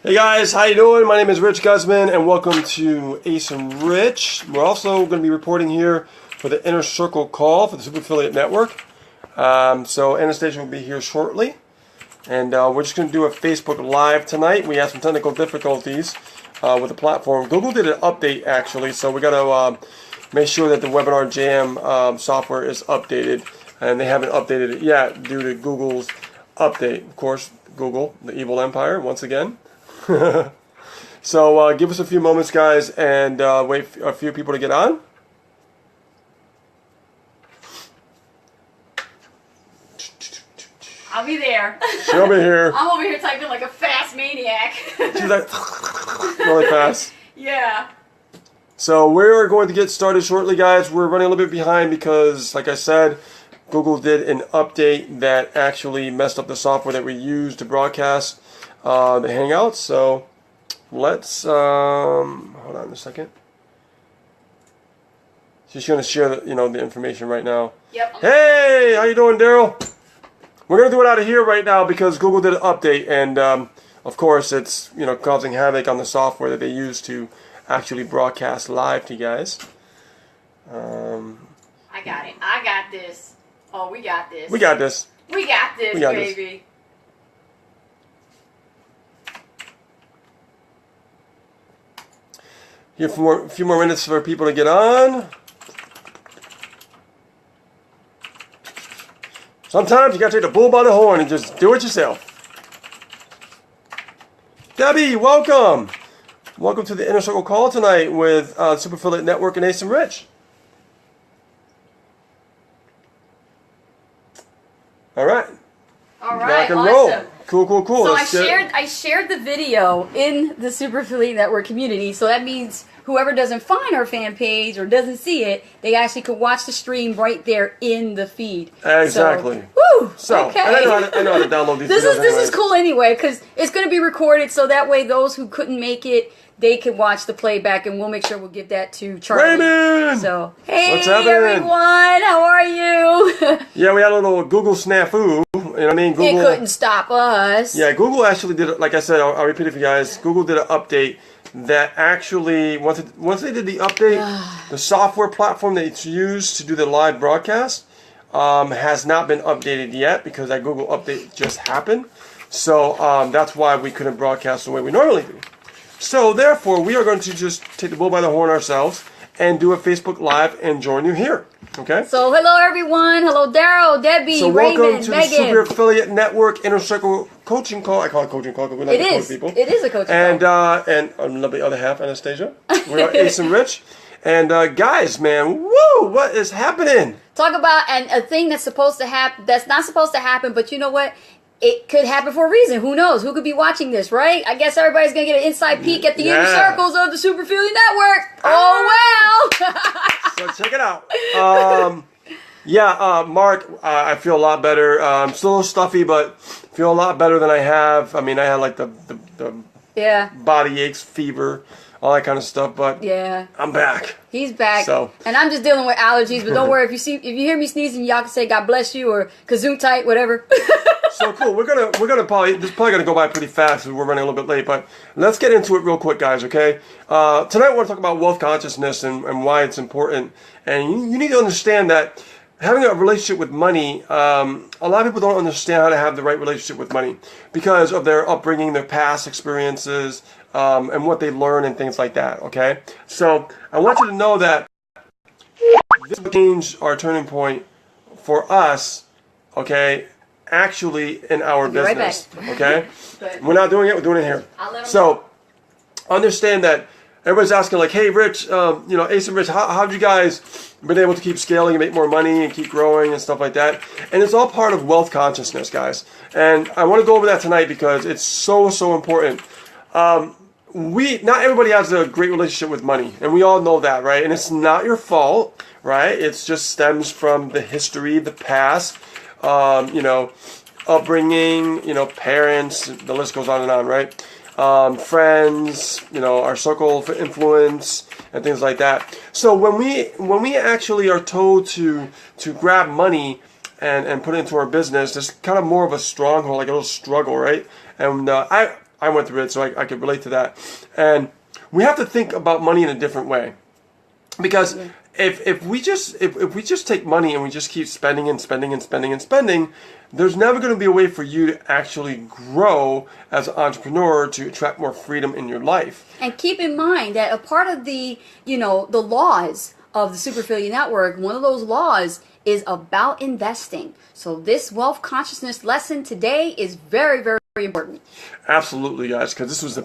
Hey guys, how you doing? My name is Rich Guzman and welcome to Ace and Rich. We're also going to be reporting here for the Inner Circle call for the Super Affiliate Network. So Anastasia will be here shortly. And we're just going to do a Facebook Live tonight. We had some technical difficulties with the platform. Google did an update actually, so we got to make sure that the Webinar Jam software is updated. And they haven't updated it yet due to Google's update. Of course, Google, the evil empire, once again. So give us a few moments, guys, and wait for a few people to get on. I'll be there. She'll be here. I'm over here typing like a fast maniac. She's like really fast. Yeah. So we're going to get started shortly, guys. We're running a little bit behind because, like I said, Google did an update that actually messed up the software that we use to broadcast the Hangouts. So let's hold on a second. She's going to share the, the information right now. Yep. Hey, how you doing, Daryl? We're going to do it out of here right now because Google did an update, and of course it's causing havoc on the software that they use to actually broadcast live to you guys. I got it. I got this. Oh, we got this. We got this. We got this, We got baby. This. Here for a few more minutes for people to get on. Sometimes you gotta take the bull by the horn and just do it yourself. Debbie, welcome. Welcome to the Inner Circle call tonight with Super Affiliate Network and Ace and Rich. All right. All right. Rock and awesome. roll. Cool. So I shared the video in the Super Affiliate Network community. So that means whoever doesn't find our fan page or doesn't see it, they actually could watch the stream right there in the feed. Exactly. So, woo, so okay. and I know how to download these This videos is cool anyway because it's going to be recorded, so that way those who couldn't make it, they can watch the playback, and we'll make sure we'll give that to Charlie. Raymond! So hey what's happening? Everyone, how are you? Yeah, we had a little Google snafu. You know what I mean? Google, it couldn't stop us. Yeah, Google actually did it. Like I said, I'll repeat it for you guys. Google did an update that actually, once they did the update, the software platform that it's used to do the live broadcast has not been updated yet because that Google update just happened. So that's why we couldn't broadcast the way we normally do. So therefore, we are going to just take the bull by the horn ourselves and do a Facebook Live and join you here. Okay? So hello everyone. Hello Daryl, Debbie, so Raymond, welcome to Megan. the Super Affiliate Network Inner Circle coaching call. I call it coaching call because we like to coach people. It is a coaching and, call. And on the other half, Anastasia. We're Ace and Rich. And guys, man, woo! What is happening? Talk about a thing that's supposed to happen. That's not supposed to happen, but you know what? It could happen for a reason. Who knows? Who could be watching this, right? I guess everybody's going to get an inside peek at the inner circles of the Super Affiliate Network. Oh, well. So check it out. Mark, I feel a lot better. I'm still a little stuffy, but feel a lot better than I have. I mean, I had like the body aches, fever, all that kind of stuff, but yeah, I'm back. He's back. So. And I'm just dealing with allergies, but don't worry. If you hear me sneezing, y'all can say God bless you or Gesundheit, whatever. So cool. We're gonna probably, this is probably gonna go by pretty fast because we're running a little bit late, but let's get into it real quick, guys. Okay. Tonight I want to talk about wealth consciousness and why it's important. And you need to understand that having a relationship with money, a lot of people don't understand how to have the right relationship with money because of their upbringing, their past experiences, and what they learn and things like that. Okay. So I want you to know that this will change our turning point for us. Okay. Actually in our business, okay? We're not doing it, we're doing it here. So understand that everybody's asking like, hey Rich, Ace and Rich, how have you guys been able to keep scaling and make more money and keep growing and stuff like that? And it's all part of wealth consciousness, guys. And I want to go over that tonight because it's so important. Not everybody has a great relationship with money, and we all know that, right? And it's not your fault, right? It just stems from the history, the past, upbringing, parents, the list goes on and on, right? Friends, our circle of influence and things like that. So when we actually are told to grab money and put it into our business, there's kind of more of a stronghold, like a little struggle, right? And I went through it, so I could relate to that. And we have to think about money in a different way, because if we just take money and we just keep spending and spending and spending and spending, there's never going to be a way for you to actually grow as an entrepreneur to attract more freedom in your life. And keep in mind that a part of the the laws of the Super Affiliate Network, one of those laws is about investing. So this wealth consciousness lesson today is very, very important. Absolutely, guys, because this was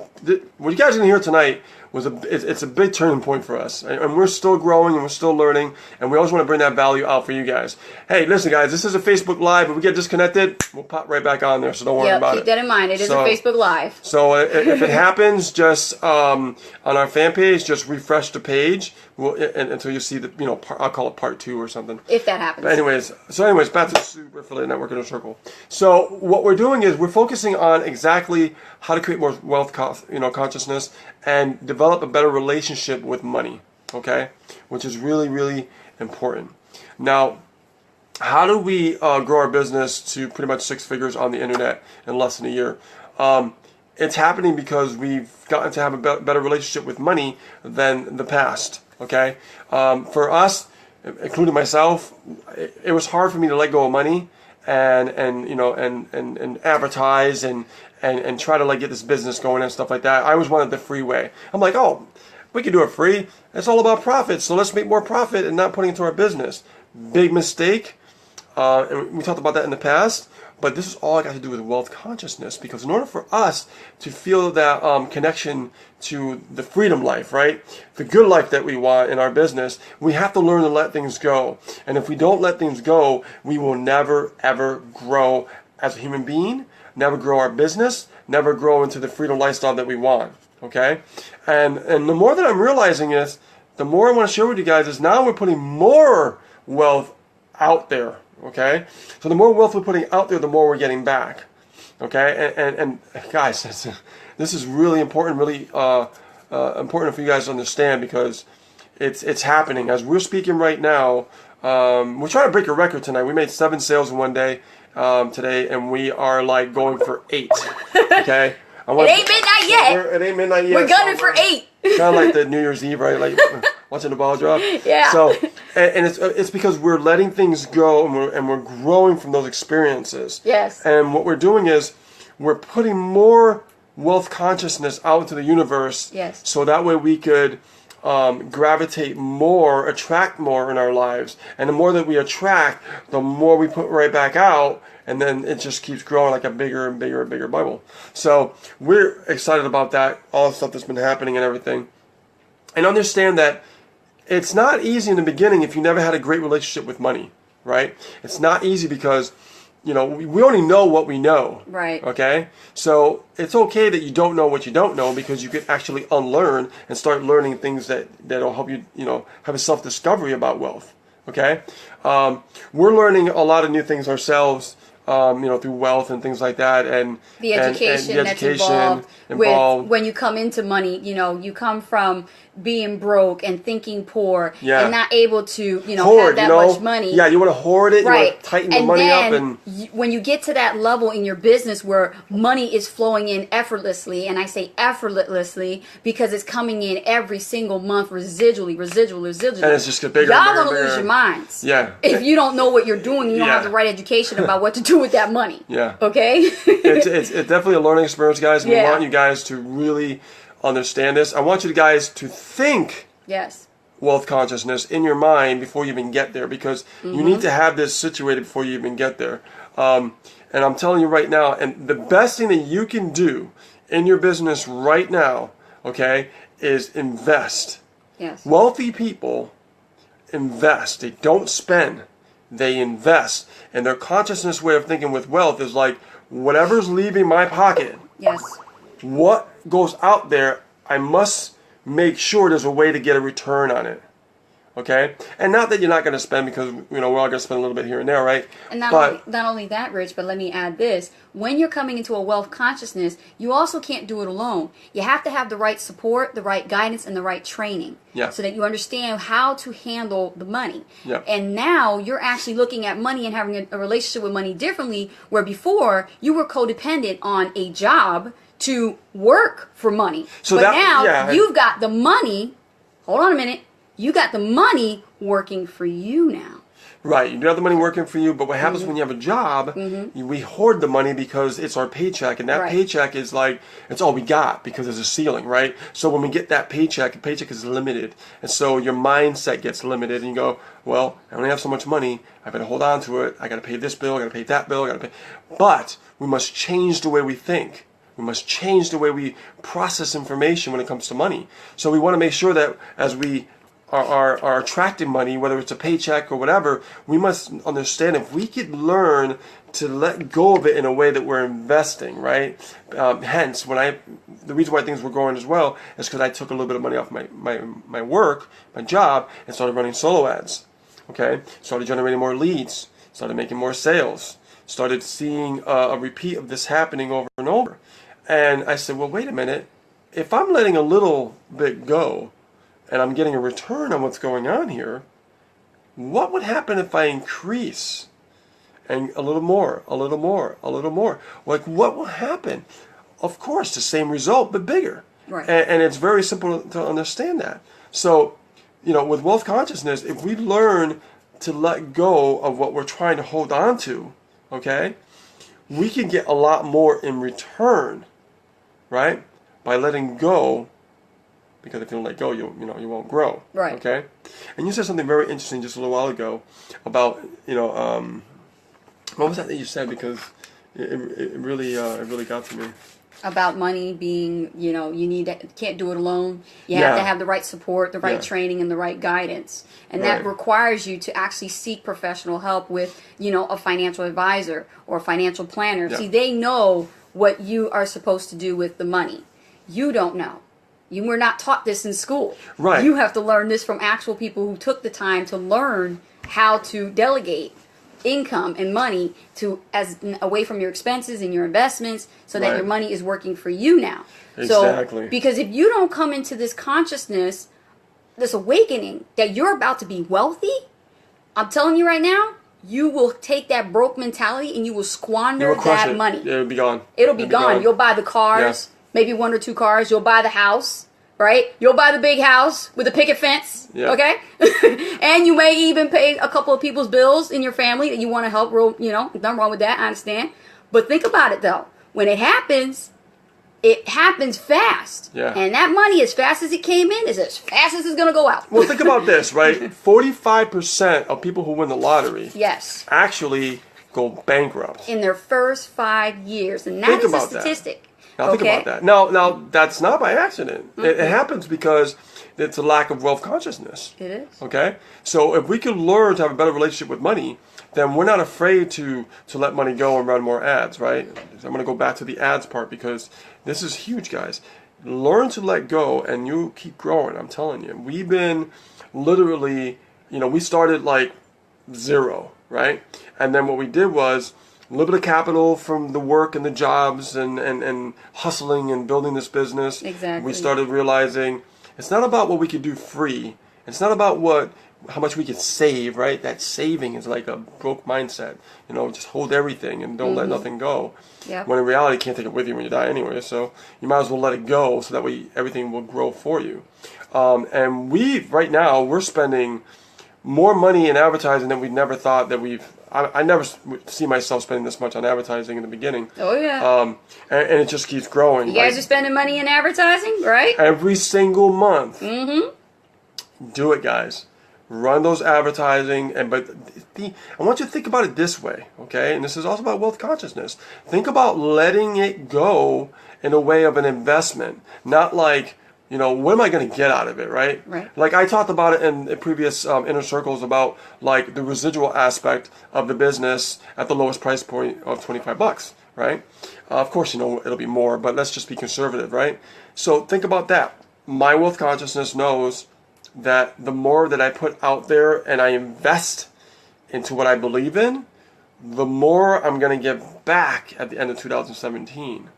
what you guys are going to hear tonight was it's a big turning point for us, and we're still growing and we're still learning, and we always want to bring that value out for you guys. Hey, listen, guys, this is a Facebook Live. If we get disconnected, we'll pop right back on there, so don't worry about it. Keep that in mind. It is a Facebook Live. So if it happens, just on our fan page, just refresh the page until you see the I'll call it part 2 or something. If that happens. But anyways, back to the Super Affiliate Network Inner Circle. So what we're doing is we're focusing on exactly how to create more wealth consciousness and develop a better relationship with money, okay? Which is really, really important. Now, how do we grow our business to pretty much 6 figures on the internet in less than a year? It's happening because we've gotten to have a better relationship with money than the past, okay? For us, including myself, it was hard for me to let go of money and advertise and try to get this business going and stuff like that. I always wanted the free way. I'm like, oh, we can do it free. It's all about profit, so let's make more profit and not put it into our business. Big mistake. And we talked about that in the past. But this is all I got to do with wealth consciousness, because in order for us to feel that connection to the freedom life, right, the good life that we want in our business, we have to learn to let things go. And if we don't let things go, we will never, ever grow as a human being, never grow our business, never grow into the freedom lifestyle that we want, okay? And the more that I'm realizing this, the more I want to share with you guys is now we're putting more wealth out there. Okay, so the more wealth we're putting out there, the more we're getting back. Okay, and guys, this is really important, really important for you guys to understand, because it's happening as we're speaking right now. We're trying to break a record tonight. We made 7 sales in one day today, and we are going for 8. Okay, it ain't midnight yet. It ain't midnight yet. We're gunning for 8. Kind of like the New Year's Eve, right? Like watching the ball drop. Yeah. So, and it's because we're letting things go and we're growing from those experiences. Yes. And what we're doing is we're putting more wealth consciousness out into the universe. Yes. So that way we could gravitate more, attract more in our lives. And the more that we attract, the more we put right back out. And then it just keeps growing like a bigger and bigger and bigger bubble. So we're excited about that, all the stuff that's been happening and everything. And understand that it's not easy in the beginning if you never had a great relationship with money, right? It's not easy because, we only know what we know. Right. Okay? So it's okay that you don't know what you don't know, because you could actually unlearn and start learning things that'll help you, have a self-discovery about wealth. Okay? We're learning a lot of new things ourselves. Through wealth and things like that, and the education, and that's involved with when you come into money. You come from being broke and thinking poor, and not able to, hoard, have that much money. Yeah, you want to hoard it, right? You want to tighten the money up, and when you get to that level in your business where money is flowing in effortlessly, and I say effortlessly because it's coming in every single month, residually, and it's just get bigger. Y'all gonna lose your minds. Yeah. If you don't know what you're doing, you don't have the right education about what to do with that money. Yeah. Okay? it's definitely a learning experience, guys. And we want you guys to really understand this. I want you guys to think wealth consciousness in your mind before you even get there, because you need to have this situated before you even get there. And I'm telling you right now, and the best thing that you can do in your business right now, okay, is invest. Yes. Wealthy people invest. They don't spend. They invest. And their consciousness way of thinking with wealth is like, whatever's leaving my pocket, what goes out there, I must make sure there's a way to get a return on it. Okay? And not that you're not going to spend, because, we're all going to spend a little bit here and there, right? And not only that, Rich, but let me add this. When you're coming into a wealth consciousness, you also can't do it alone. You have to have the right support, the right guidance, and the right training. Yeah. So that you understand how to handle the money. Yeah. And now you're actually looking at money and having a relationship with money differently, where before you were codependent on a job to work for money. So but that- now yeah. you've got the money. Hold on a minute. You got the money working for you now. Right, you do have the money working for you, but what happens when you have a job, we hoard the money because it's our paycheck, and that Right. paycheck is like, it's all we got because there's a ceiling, right? So when we get that paycheck, the paycheck is limited, and so your mindset gets limited, and you go, well, I only have so much money, I better hold on to it, I gotta pay this bill, I gotta pay that bill, I gotta pay. But we must change the way we think. We must change the way we process information when it comes to money. So we want to make sure that as we are attracting money, whether it's a paycheck or whatever, we must understand if we could learn to let go of it in a way that we're investing, right? Hence, the reason why things were growing as well is because I took a little bit of money off my work, my job, and started running solo ads. Okay, started generating more leads, started making more sales, started seeing a repeat of this happening over and over. And I said, well, wait a minute. If I'm letting a little bit go, and I'm getting a return on what's going on here, what would happen if I increase and a little more, a little more, a little more? Like, what will happen? Of course, the same result, but bigger. Right. And it's very simple to understand that. So, with wealth consciousness, if we learn to let go of what we're trying to hold on to, okay, we can get a lot more in return, right? By letting go. Because if you don't let go, you won't grow. Right. Okay. And you said something very interesting just a little while ago about what was that you said? Because it really got to me. About money being, can't do it alone. You have to have the right support, the right training, and the right guidance. And that requires you to actually seek professional help with, a financial advisor or a financial planner. Yeah. See, they know what you are supposed to do with the money. You don't know. You were not taught this in school. Right. You have to learn this from actual people who took the time to learn how to delegate income and money away from your expenses and your investments, so that your money is working for you now. Exactly. So, because if you don't come into this consciousness, this awakening that you're about to be wealthy, I'm telling you right now, you will take that broke mentality and you will squander that money. It'll be gone. It'll be gone. You'll buy the cars, maybe 1 or 2 cars. You'll buy the house, right? You'll buy the big house with a picket fence, okay? And you may even pay a couple of people's bills in your family that you want to help. Nothing wrong with that. I understand. But think about it, though. When it happens fast. Yeah. And that money, as fast as it came in, is as fast as it's going to go out. Well, think about this, right? 45% of people who win the lottery actually go bankrupt. In their first 5 years. And that is a statistic. Now think about that. Now that's not by accident. It happens because it's a lack of wealth consciousness. It is. Okay? So if we can learn to have a better relationship with money, then we're not afraid to let money go and run more ads, right? So I'm going to go back to the ads part because this is huge, guys. Learn to let go and you keep growing, I'm telling you. We've been literally, we started like 0, right? And then what we did was a little bit of capital from the work and the jobs and hustling and building this business. Exactly. We started realizing it's not about what we could do free. It's not about how much we could save, right? That saving is like a broke mindset. Just hold everything and don't let nothing go. Yep. When in reality, you can't take it with you when you die anyway. So you might as well let it go so that way everything will grow for you. And right now, we're spending more money in advertising than we never thought that I never see myself spending this much on advertising in the beginning. Oh, yeah. And it just keeps growing. You guys are spending money in advertising, right? Every single month. Mm-hmm. Do it, guys. Run those advertising. But I want you to think about it this way, okay? And this is also about wealth consciousness. Think about letting it go in a way of an investment. Not like, what am I going to get out of it, right? Right. Like I talked about it in previous inner circles about like the residual aspect of the business at the lowest price point of $25, right? Of course, it'll be more, but let's just be conservative, right? So think about that. My wealth consciousness knows that the more that I put out there and I invest into what I believe in, the more I'm going to get back at the end of 2017.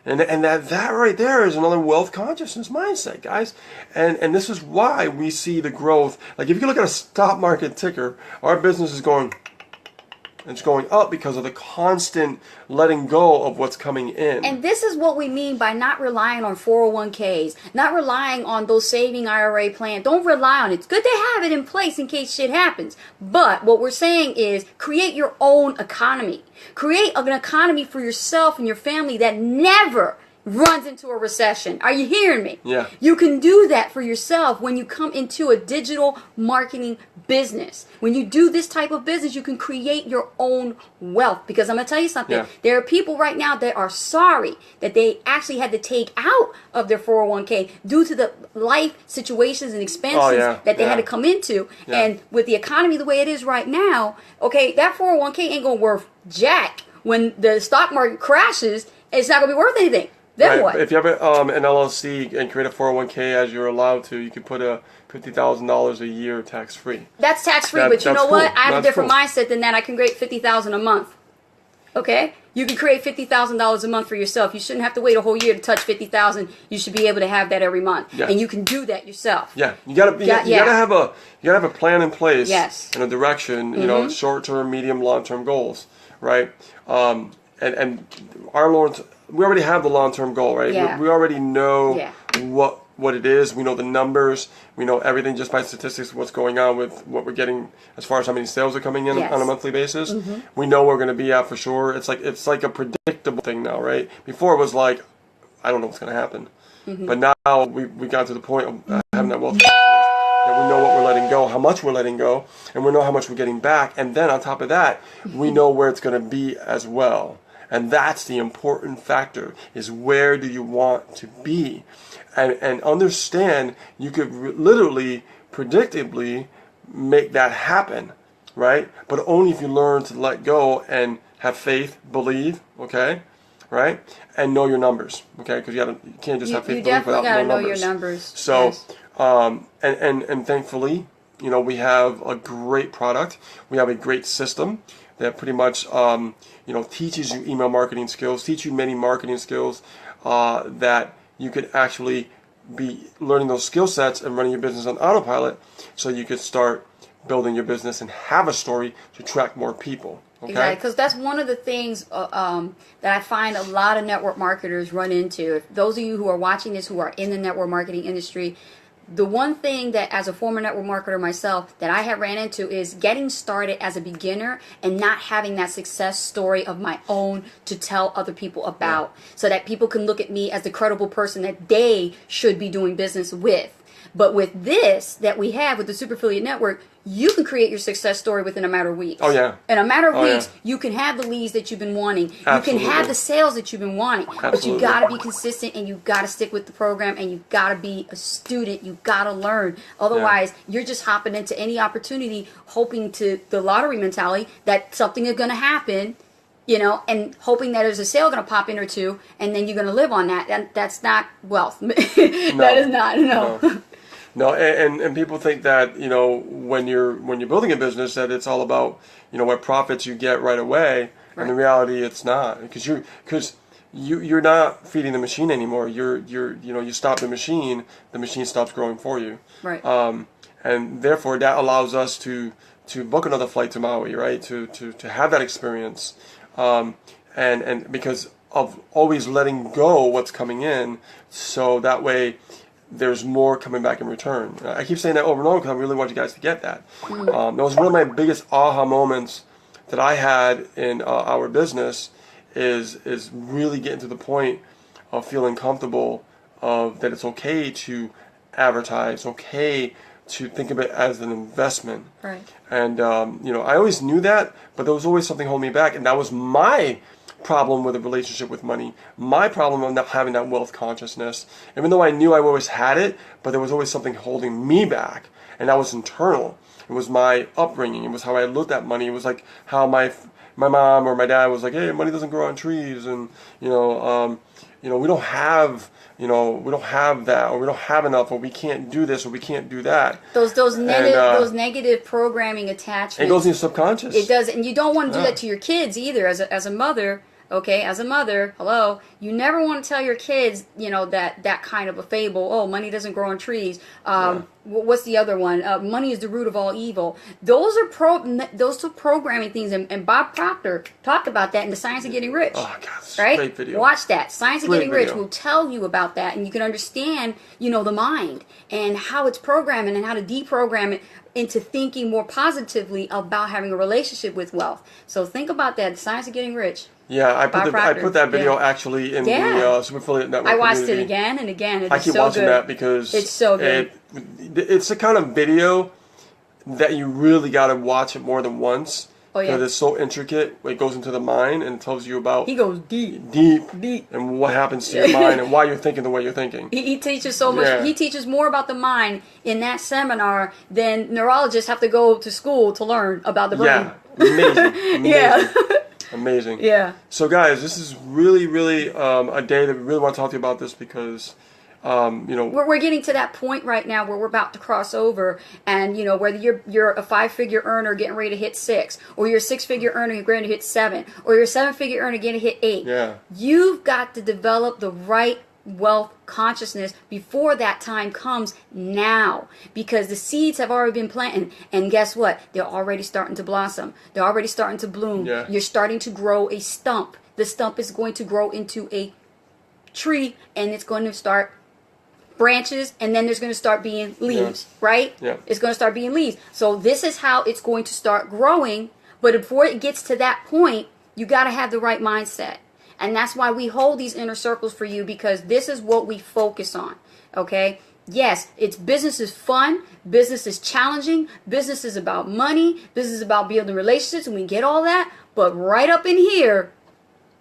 And that right there is another wealth consciousness mindset, guys. And this is why we see the growth. Like if you look at a stock market ticker, our business is going It's going up because of the constant letting go of what's coming in. And this is what we mean by not relying on 401ks, not relying on those saving IRA plans. Don't rely on it. It's good to have it in place in case shit happens. But what we're saying is create your own economy. Create an economy for yourself and your family that never runs into a recession. Are you hearing me? Yeah. You can do that for yourself when you come into a digital marketing business. When you do this type of business, you can create your own wealth. Because I'm going to tell you something. Yeah. There are people right now that are sorry that they actually had to take out of their 401k due to the life situations and expenses that they had to come into. Yeah. And with the economy the way it is right now, okay, that 401k ain't going to worth jack. When the stock market crashes, it's not going to be worth anything. Then what? If you have an LLC and create a 401k as you're allowed to, you can put a $50,000 a year tax free. That's tax free, but you know what? I have a different cool. mindset than that. I can create $50,000 a month. Okay, you can create $50,000 a month for yourself. You shouldn't have to wait a whole year to touch $50,000. You should be able to have that every month, and you can do that yourself. Yeah, you gotta have a plan in place. Yes. And a direction. You know, short term, medium, long term goals, right? And our Lord's. We already have the long-term goal, right? Yeah. We already know what it is. We know the numbers. We know everything just by statistics, what's going on with what we're getting as far as how many sales are coming in on a monthly basis. We know we're going to be at for sure. It's like a predictable thing now, right? Before it was like, I don't know what's going to happen. But now we got to the point of having that wealth. That we know what we're letting go, how much we're letting go, and we know how much we're getting back. And then on top of that, we know where it's going to be as well. And that's the important factor, is where do you want to be? And understand you could literally, predictably make that happen, right? But only if you learn to let go and have faith, believe, okay? Right? And know your numbers, okay? Because you can't just have faith, believe without gotta no know numbers. your numbers. So, yes. And thankfully, you know, we have a great product. We have a great system that pretty much, you know, teaches you email marketing skills, teach you many marketing skills that you could actually be learning those skill sets and running your business on autopilot, so you could start building your business and have a story to attract more people. Okay? Exactly, because that's one of the things that I find a lot of network marketers run into. If those of you who are watching this who are in the network marketing industry, the one thing that, as a former network marketer myself, that I have ran into is getting started as a beginner and not having that success story of my own to tell other people about, so that people can look at me as the credible person that they should be doing business with. But with this that we have with the Super Affiliate Network, you can create your success story within a matter of weeks. Oh, yeah. In a matter of weeks, yeah. you can have the leads that you've been wanting. Absolutely. You can have the sales that you've been wanting. Absolutely. But you got to be consistent, and you got to stick with the program, and you got to be a student. You got to learn. Otherwise, you're just hopping into any opportunity, hoping to the lottery mentality that something is going to happen, you know, and hoping that there's a sale going to pop in or two, and then you're going to live on that. That's not wealth. That is not, no. No, and people think that, you know, when you're building a business, that it's all about, you know, what profits you get right away. Right. And in reality, it's not, because you're not feeding the machine anymore. You stop the machine stops growing for you. Right. And therefore that allows us to book another flight to Maui, right? To have that experience, and because of always letting go what's coming in, so that way there's more coming back in return. I keep saying that over and over because I really want you guys to get that. That was one of my biggest aha moments that I had in our business, is really getting to the point of feeling comfortable of that it's okay to advertise, okay to think of it as an investment. Right. And you know, I always knew that, but there was always something holding me back, and that was my problem with a relationship with money. My problem of not having that wealth consciousness. Even though I knew I always had it, but there was always something holding me back, and that was internal. It was my upbringing. It was how I looked at money. It was like how my mom or my dad was like, "Hey, money doesn't grow on trees," and we don't have, we don't have that, or we don't have enough, or we can't do this, or we can't do that. Those negative programming attachments. It goes in your subconscious. It does, and you don't want to do that to your kids either. As a mother, okay, as a mother, hello, you never want to tell your kids, that kind of a fable. Oh, money doesn't grow on trees. What's the other one? Money is the root of all evil. Those are programming things, and Bob Proctor talked about that in The Science of Getting Rich. Oh God, it's right? great video. Watch that. Science of Great Getting Rich video. will tell you about that, and you can understand, the mind and how it's programming and how to deprogram it into thinking more positively about having a relationship with wealth. So think about that. The Science of Getting Rich. Yeah, I Bob put Proctor. that video Yeah. actually in Yeah. the Super Affiliate Network I watched community. it again and again. It's I keep so watching good. that because It's so good. It's the kind of video that you really got to watch it more than once. Oh, yeah. Because it's so intricate. It goes into the mind and tells you about He goes deep. deep and what happens to your mind and why you're thinking the way you're thinking. He teaches so much. Yeah. He teaches more about the mind in that seminar than neurologists have to go to school to learn about the brain. Yeah, amazing. Yeah. Amazing. Yeah. So guys, this is really, really a day that we really want to talk to you about this because, We're getting to that point right now where we're about to cross over, and whether you're a 5-figure earner getting ready to hit 6, or you're a 6-figure earner getting ready to hit 7, or you're a 7-figure earner getting to hit 8. Yeah. You've got to develop the right wealth consciousness before that time comes now, because the seeds have already been planted, and guess what? They're already starting to blossom. They're already starting to bloom. Yeah. You're starting to grow a stump. The stump is going to grow into a tree, and it's going to start branches, and then there's going to start being leaves, right? Yeah. It's going to start being leaves. So this is how it's going to start growing. But before it gets to that point, you got to have the right mindset. And that's why we hold these inner circles for you, because this is what we focus on. Okay? Yes, business is fun. Business is challenging. Business is about money. Business is about building relationships, and we get all that. But right up in here,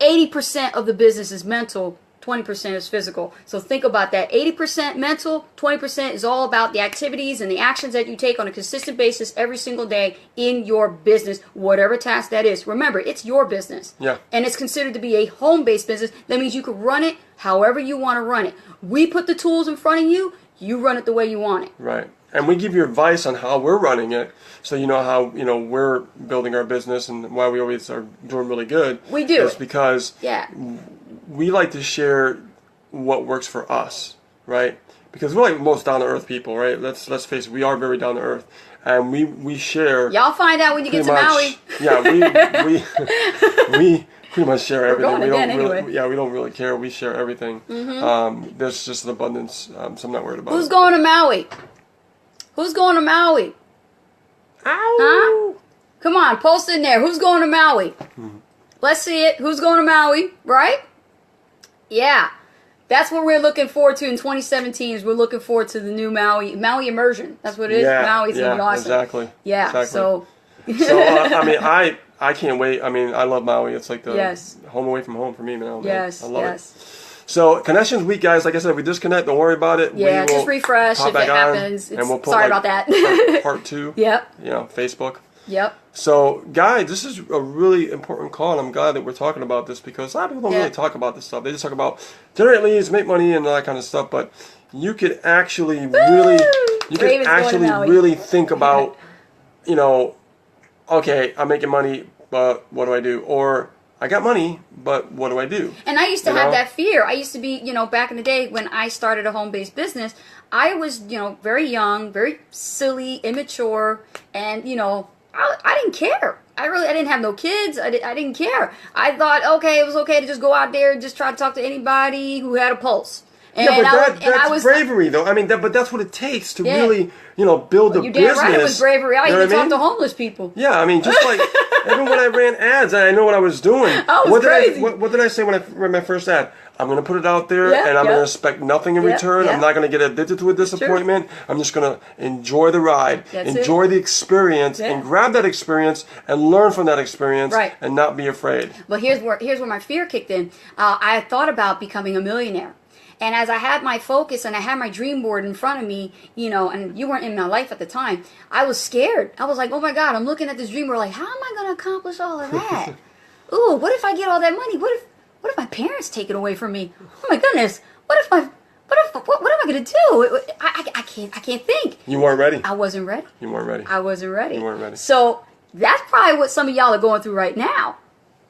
80% of the business is mental, 20% is physical. So think about that. 80% mental, 20% is all about the activities and the actions that you take on a consistent basis every single day in your business, whatever task that is. Remember, it's your business. Yeah. And it's considered to be a home-based business. That means you can run it however you want to run it. We put the tools in front of you, you run it the way you want it. Right. And we give you advice on how we're running it, so you know how we're building our business and why we always are doing really good. We do. It's because we like to share what works for us, right? Because we're like most down to earth people, right? Let's face it, we are very down to earth, and we share. Y'all find out when you get to Maui. Yeah, we pretty much share everything. We're going again anyway. We don't really care. We share everything. There's just an abundance, so I'm not worried about Who's it. going to Maui? Who's going to Maui? Huh? Come on, post in there. Who's going to Maui? Let's see it. Who's going to Maui? Right? Yeah. That's what we're looking forward to in 2017. Is we're looking forward to the new Maui immersion. That's what it is. Yeah, Maui's gonna be awesome. Exactly. Yeah. Exactly. So. I can't wait. I mean, I love Maui. It's like the Yes. home away from home for me, man. Yes. I love yes. it. So Connections Week, guys. Like I said, if we disconnect, don't worry about it. Yeah. We will Just refresh pop if back it on, happens. and we'll put Sorry like about that. part 2. Yep. Facebook. Yep. So, guys, this is a really important call, and I'm glad that we're talking about this because a lot of people don't really talk about this stuff. They just talk about generate leads, make money, and all that kind of stuff. But you could actually really think about, okay, I'm making money, but what do I do? Or I got money, but what do I do? And I used to have that fear. I used to be, back in the day when I started a home-based business, I was, very young, very silly, immature, and, I didn't care. I didn't have no kids. I didn't care. I thought, okay, it was okay to just go out there and just try to talk to anybody who had a pulse. And that's bravery, though. I mean, but that's what it takes to really, build a business. You damn right it was bravery. I even talked to homeless people. Yeah, I mean, just like even when I ran ads, I know what I was doing. What crazy. What did I say when I ran my first ad? I'm going to put it out there, and I'm going to expect nothing in return. I'm not going to get addicted to a disappointment. Sure. I'm just going to enjoy the ride, enjoy the experience, and grab that experience and learn from that experience, and not be afraid. Well, here's where my fear kicked in. I had thought about becoming a millionaire. And as I had my focus and I had my dream board in front of me, and you weren't in my life at the time, I was scared. I was like, oh my God, I'm looking at this dream board like, how am I going to accomplish all of that? Ooh, what if I get all that money? What if my parents take it away from me? Oh my goodness. What am I going to do? I can't think. You weren't ready. I wasn't ready. You weren't ready. I wasn't ready. You weren't ready. So that's probably what some of y'all are going through right now.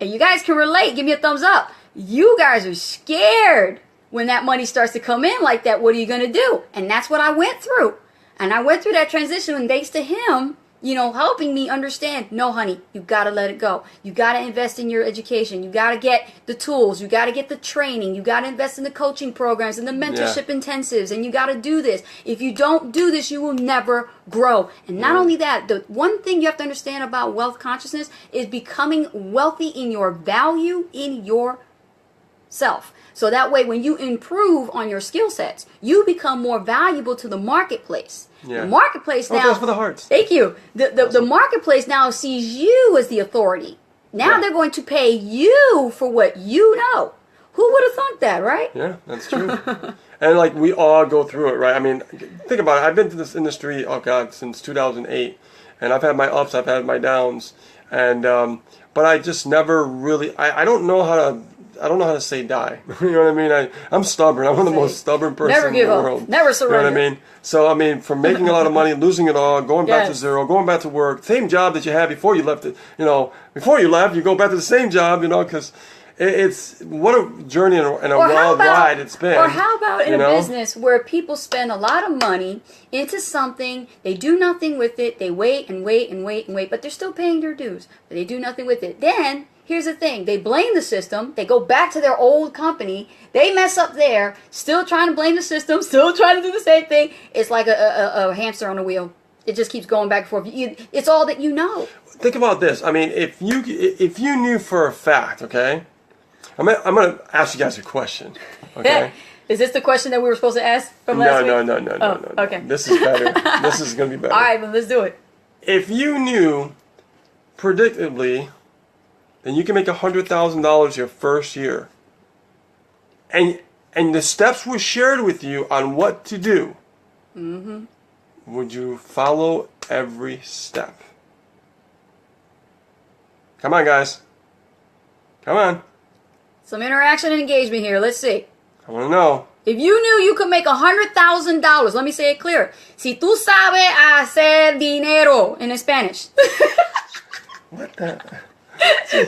and you guys can relate, give me a thumbs up. You guys are scared when that money starts to come in like that. What are you going to do? And that's what I went through. And I went through that transition, and thanks to him, helping me understand, no, honey, you got to let it go. You got to invest in your education. You got to get the tools. You got to get the training. You got to invest in the coaching programs and the mentorship intensives. And you got to do this. If you don't do this, you will never grow. And not only that, the one thing you have to understand about wealth consciousness is becoming wealthy in your value in yourself. So that way, when you improve on your skill sets, you become more valuable to the marketplace. Yeah. The marketplace now. That's for the hearts. Thank you. The marketplace now sees you as the authority. Now they're going to pay you for what you know. Who would have thought that, right? Yeah, that's true. And like we all go through it, right? I mean, think about it. I've been to this industry, oh God, since 2008, and I've had my ups, I've had my downs, and but I just never really. I don't know how to. I don't know how to say die. You know what I mean? I'm stubborn. I'm one of the most stubborn person in the world. Never surrender. You know what I mean? So, I mean, from making a lot of money, losing it all, going back to zero, going back to work, same job that you had before you left it, before you left, you go back to the same job, because it's what a journey and a wild ride it's been. Or how about in a business where people spend a lot of money into something, they do nothing with it, they wait and wait and wait and wait, but they're still paying their dues, but they do nothing with it. Then, here's the thing, they blame the system, they go back to their old company, they mess up there, still trying to blame the system, still trying to do the same thing. It's like a hamster on a wheel. It just keeps going back and forth. It's all that you know. Think about this. I mean, if you knew for a fact, okay, I'm going to ask you guys a question, okay? Is this the question that we were supposed to ask from last week? No. Okay. This is better. This is going to be better. All right, well, let's do it. If you knew, predictably, then you can make $100,000 your first year, and the steps were shared with you on what to do, would you follow every step? Come on, guys. Come on. Some interaction and engagement here. Let's see. I want to know. If you knew you could make $100,000, let me say it clear. Si tú sabes hacer dinero in Spanish. What the?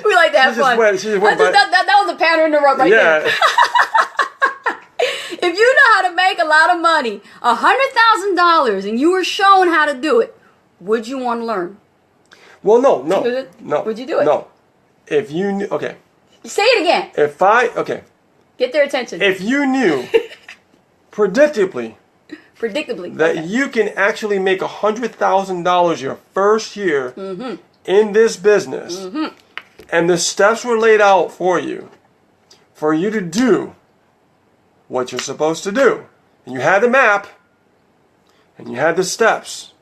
We like to have fun. That was a pattern interrupt right there. If you know how to make a lot of money, $100,000, and you were shown how to do it, would you want to learn? Well, no. Would you do it? No. If you knew, okay. Say it again. Get their attention. If you knew, predictably, that you can actually make $100,000 your first year in this business, and the steps were laid out for you to do what you're supposed to do, and you had the map, and you had the steps,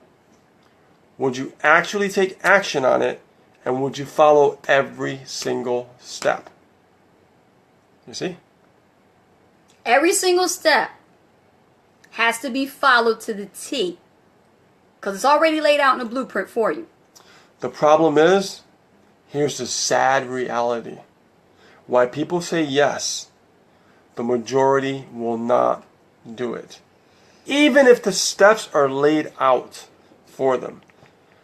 would you actually take action on it, and would you follow every single step? You see? Every single step has to be followed to the T, because it's already laid out in a blueprint for you. The problem is, here's the sad reality. Why people say yes, the majority will not do it. Even if the steps are laid out for them.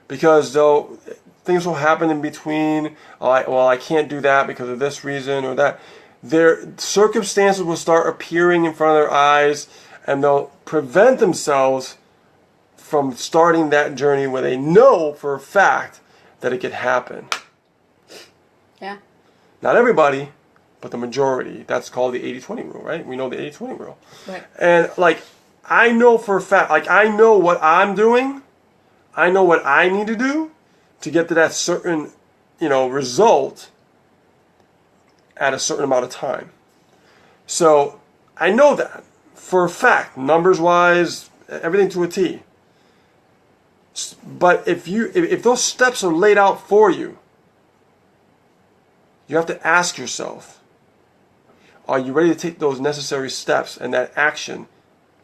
Because though things will happen in between, I can't do that because of this reason or that. Their circumstances will start appearing in front of their eyes, and they'll prevent themselves from starting that journey where they know for a fact that it could happen. Yeah. Not everybody, but the majority. That's called the 80-20 rule, right? We know the 80-20 rule. Right. And I know for a fact, I know what I'm doing. I know what I need to do to get to that certain, result at a certain amount of time. So I know that for a fact, numbers wise, everything to a T. But if those steps are laid out for you, you have to ask yourself, are you ready to take those necessary steps and that action?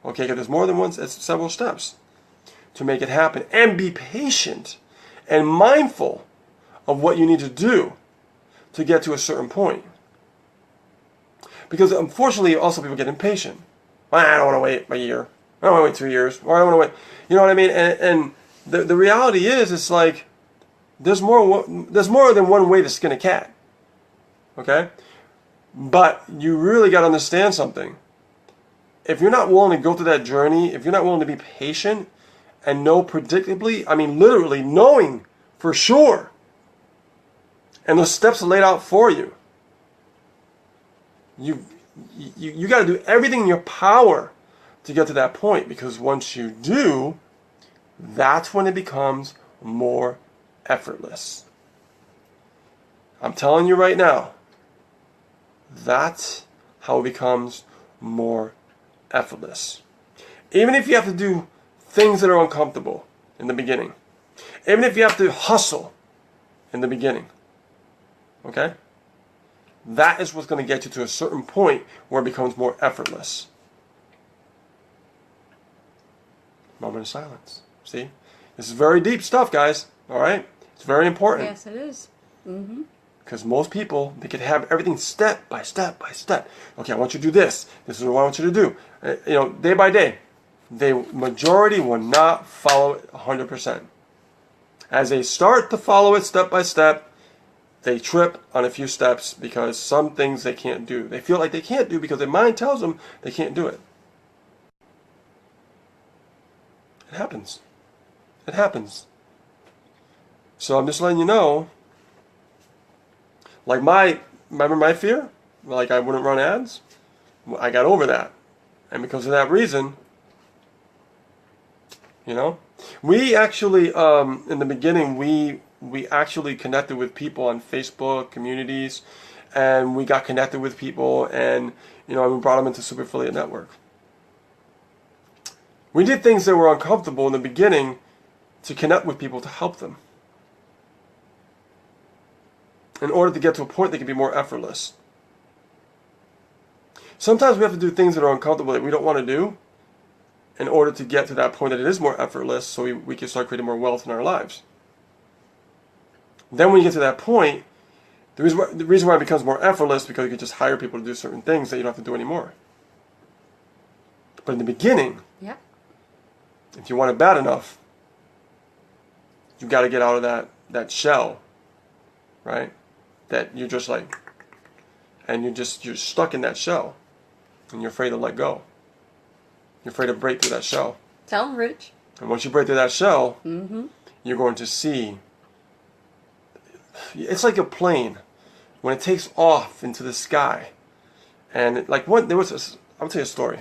Okay, because there's more than one, it's several steps to make it happen. And be patient and mindful of what you need to do to get to a certain point. Because unfortunately, also people get impatient. I don't want to wait a year. I don't want to wait 2 years. Or I don't want to wait. You know what I mean? And the reality is, it's like there's more than one way to skin a cat. Okay? But you really got to understand something. If you're not willing to go through that journey, if you're not willing to be patient and know predictably, I mean literally knowing for sure, and those steps are laid out for you, you got to do everything in your power to get to that point, because once you do, that's when it becomes more effortless. I'm telling you right now, that's how it becomes more effortless. Even if you have to do things that are uncomfortable in the beginning, even if you have to hustle in the beginning, okay? That is what's going to get you to a certain point where it becomes more effortless. Moment of silence. See? This is very deep stuff, guys. All right? It's very important. Yes, it is. Mm-hmm. Because most people, they could have everything step by step by step. Okay, I want you to do this. This is what I want you to do. Day by day. The majority will not follow it 100%. As they start to follow it step by step, they trip on a few steps because some things they can't do. They feel like they can't do because their mind tells them they can't do it. It happens. It happens. So I'm just letting you know, like remember my fear? Like I wouldn't run ads? I got over that. And because of that reason, we actually, in the beginning, we actually connected with people on Facebook communities, and we got connected with people, and we brought them into Super Affiliate Network. We did things that were uncomfortable in the beginning to connect with people to help them, in order to get to a point that can be more effortless. Sometimes we have to do things that are uncomfortable that we don't want to do in order to get to that point that it is more effortless, so we can start creating more wealth in our lives. Then when you get to that point, the reason why it becomes more effortless is because you can just hire people to do certain things that you don't have to do anymore. But in the beginning, yep, if you want it bad enough, you've got to get out of that shell, right? That you're just like, and you're stuck in that shell, and you're afraid to let go. You're afraid to break through that shell. Tell them, Rich. And once you break through that shell, Mm-hmm. you're going to see. It's like a plane when it takes off into the sky, and I'll tell you a story.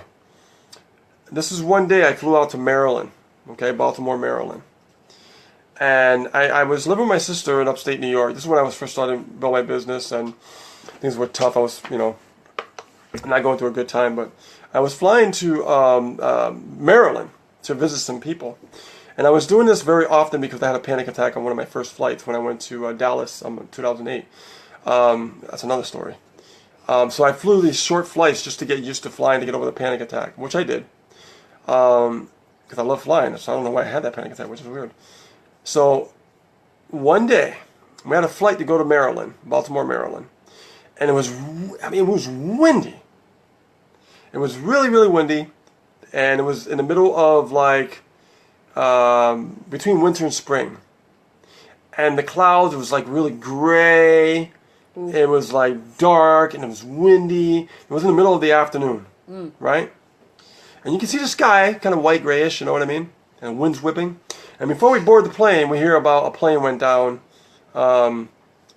This is one day I flew out to Maryland, okay, Baltimore, Maryland, and I was living with my sister in upstate New York. This is when I was first starting to build my business, and things were tough. I was, not going through a good time, but I was flying to Maryland to visit some people. And I was doing this very often because I had a panic attack on one of my first flights when I went to Dallas in 2008. That's another story. So I flew these short flights just to get used to flying, to get over the panic attack, which I did. Because I love flying, so I don't know why I had that panic attack, which is weird. So one day, we had a flight to go to Maryland, Baltimore, Maryland. And it was windy. It was really, really windy. And it was in the middle of between winter and spring. And the clouds, it was like really gray. Ooh. It was like dark and it was windy. It was in the middle of the afternoon, right? And you can see the sky, kind of white grayish, you know what I mean? And wind's whipping. And before we board the plane, we hear about a plane went down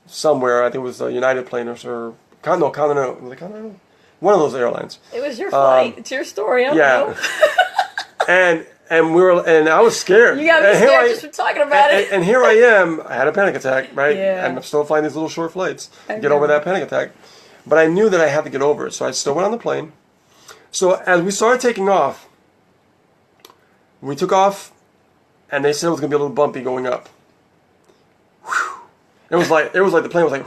somewhere. I think it was a United plane or Continental. Was it Continental? One of those airlines. It was your flight. It's your story. I don't know. and I was scared. You got me scared just for talking about it. And here I am. I had a panic attack, right? Yeah. And I'm still flying these little short flights to get over that panic attack. But I knew that I had to get over it, so I still went on the plane. So as we started taking off, we took off, and they said it was going to be a little bumpy going up. Whew. It was like the plane was like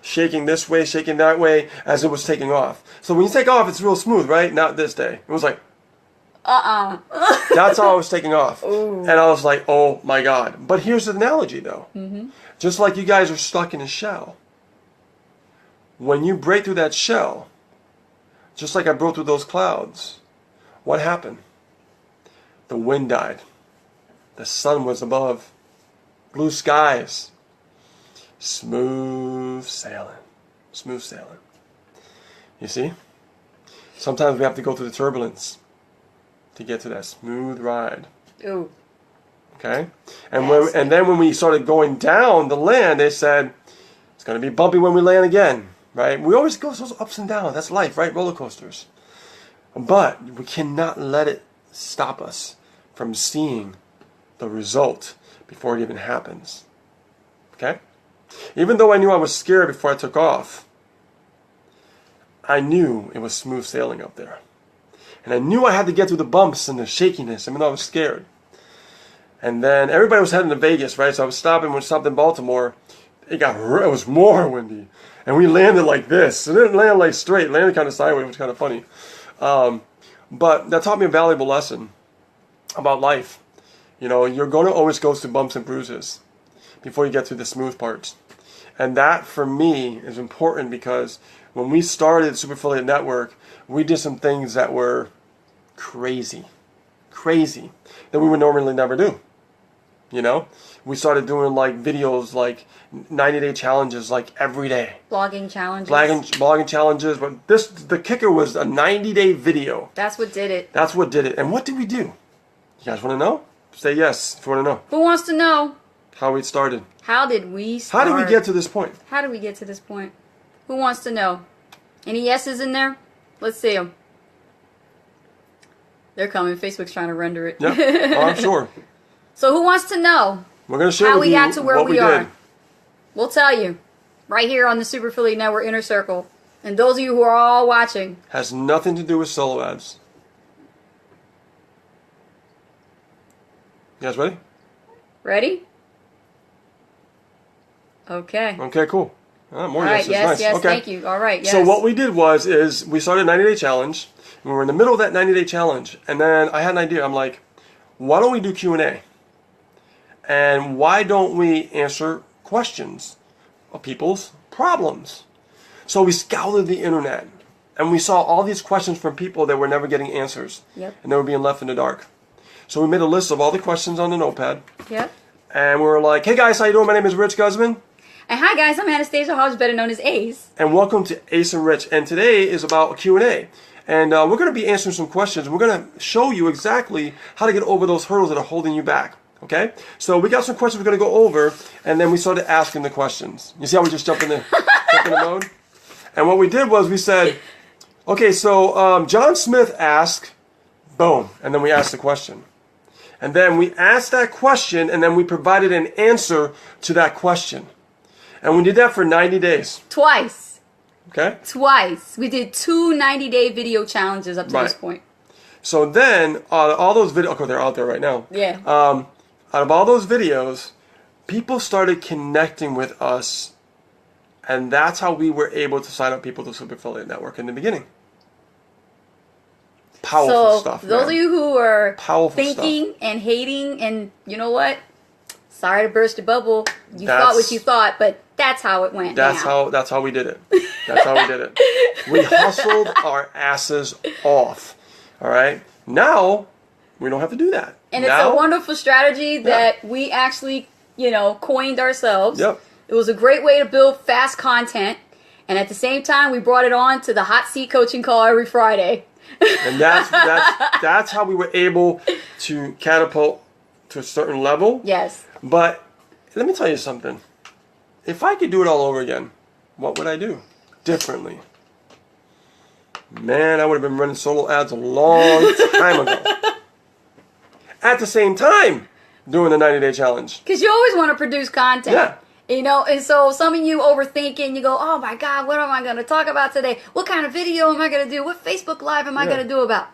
shaking this way, shaking that way as it was taking off. So when you take off, it's real smooth, right? Not this day. It was like, that's how I was taking off. Ooh. And I was like, oh my God. But here's the analogy though. Mm-hmm. Just like you guys are stuck in a shell. When you break through that shell, just like I broke through those clouds, what happened? The wind died. The sun was above. Blue skies. Smooth sailing. Smooth sailing. You see? Sometimes we have to go through the turbulence to get to that smooth ride. Ooh. Okay? And then when we started going down the land, they said, it's going to be bumpy when we land again. Right? We always go those ups and downs. That's life, right? Roller coasters. But we cannot let it stop us from seeing the result before it even happens. Okay? Even though I knew I was scared before I took off, I knew it was smooth sailing up there. And I knew I had to get through the bumps and the shakiness, even though I was scared. And then everybody was heading to Vegas, right? So I was stopping. When we stopped in Baltimore, it was more windy. And we landed like this. It didn't land like straight. It landed kind of sideways, which was kind of funny. But that taught me a valuable lesson about life. You know, you're going to always go through bumps and bruises before you get to the smooth parts. And that, for me, is important because when we started Super Affiliate Network, we did some things that were crazy, that we would normally never do. You know? We started doing like videos, like 90-day challenges, like every day. Blogging challenges. Blogging challenges. But the kicker was a 90-day video. That's what did it. That's what did it. And what did we do? You guys want to know? Say yes if you want to know. Who wants to know? How we started. How did we start? How did we get to this point? How did we get to this point? Who wants to know? Any yeses in there? Let's see them. They're coming. Facebook's trying to render it. Yep. Oh, I'm sure. So who wants to know We're going to share how with we you got to where what we are? did. We'll tell you right here on the Super Affiliate Network Inner Circle. And those of you who are all watching. Has nothing to do with solo ads. You guys ready? Ready? Okay. Okay, cool. More All right, yeses. yes, Nice. yes, Okay. thank you. All right, yes. So what we did is we started a 90-day challenge. And we were in the middle of that 90-day challenge. And then I had an idea. I'm like, why don't we do Q&A? And why don't we answer questions of people's problems? So we scoured the internet. And we saw all these questions from people that were never getting answers. Yep. And they were being left in the dark. So we made a list of all the questions on the notepad. Yep. And we were like, hey guys, how you doing? My name is Rich Guzman. And hi guys, I'm Anastasia Hodge, better known as Ace. And welcome to Ace and Rich. And today is about a Q&A. And we're going to be answering some questions. We're going to show you exactly how to get over those hurdles that are holding you back. Okay? So we got some questions we're going to go over. And then we started asking the questions. You see how we just jumped in the mode? And what we did was we said, okay, so John Smith asked, boom. And then we asked the question. And then we asked that question, and then we provided an answer to that question. And we did that for 90 days. Twice. Okay? Twice. We did 2 90-day video challenges up to this point. So then, all those videos, okay, they're out there right now. Yeah. Out of all those videos, people started connecting with us, and that's how we were able to sign up people to Super Affiliate Network in the beginning. Powerful stuff, those of you who are thinking stuff. And hating, and you know what? Sorry to burst your bubble. You thought what you thought, but that's how it went. That's how we did it. That's how we did it. We hustled our asses off. All right. Now we don't have to do that. And it's a wonderful strategy that we actually, coined ourselves. Yep. It was a great way to build fast content, and at the same time, we brought it on to the hot seat coaching call every Friday. And that's how we were able to catapult to a certain level. Yes. But let me tell you something. If I could do it all over again, what would I do differently? Man, I would have been running solo ads a long time ago. At the same time, doing the 90-day challenge. Because you always want to produce content. Yeah. And so some of you overthinking, you go, oh my God, what am I going to talk about today? What kind of video am I going to do? What Facebook Live am I going to do about?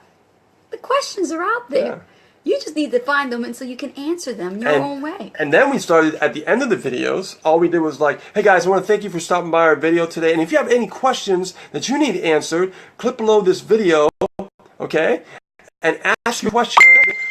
The questions are out there. Yeah. You just need to find them and so you can answer them your own way. And then we started at the end of the videos. All we did was like, hey guys, I want to thank you for stopping by our video today. And if you have any questions that you need answered, click below this video, okay? And ask your question.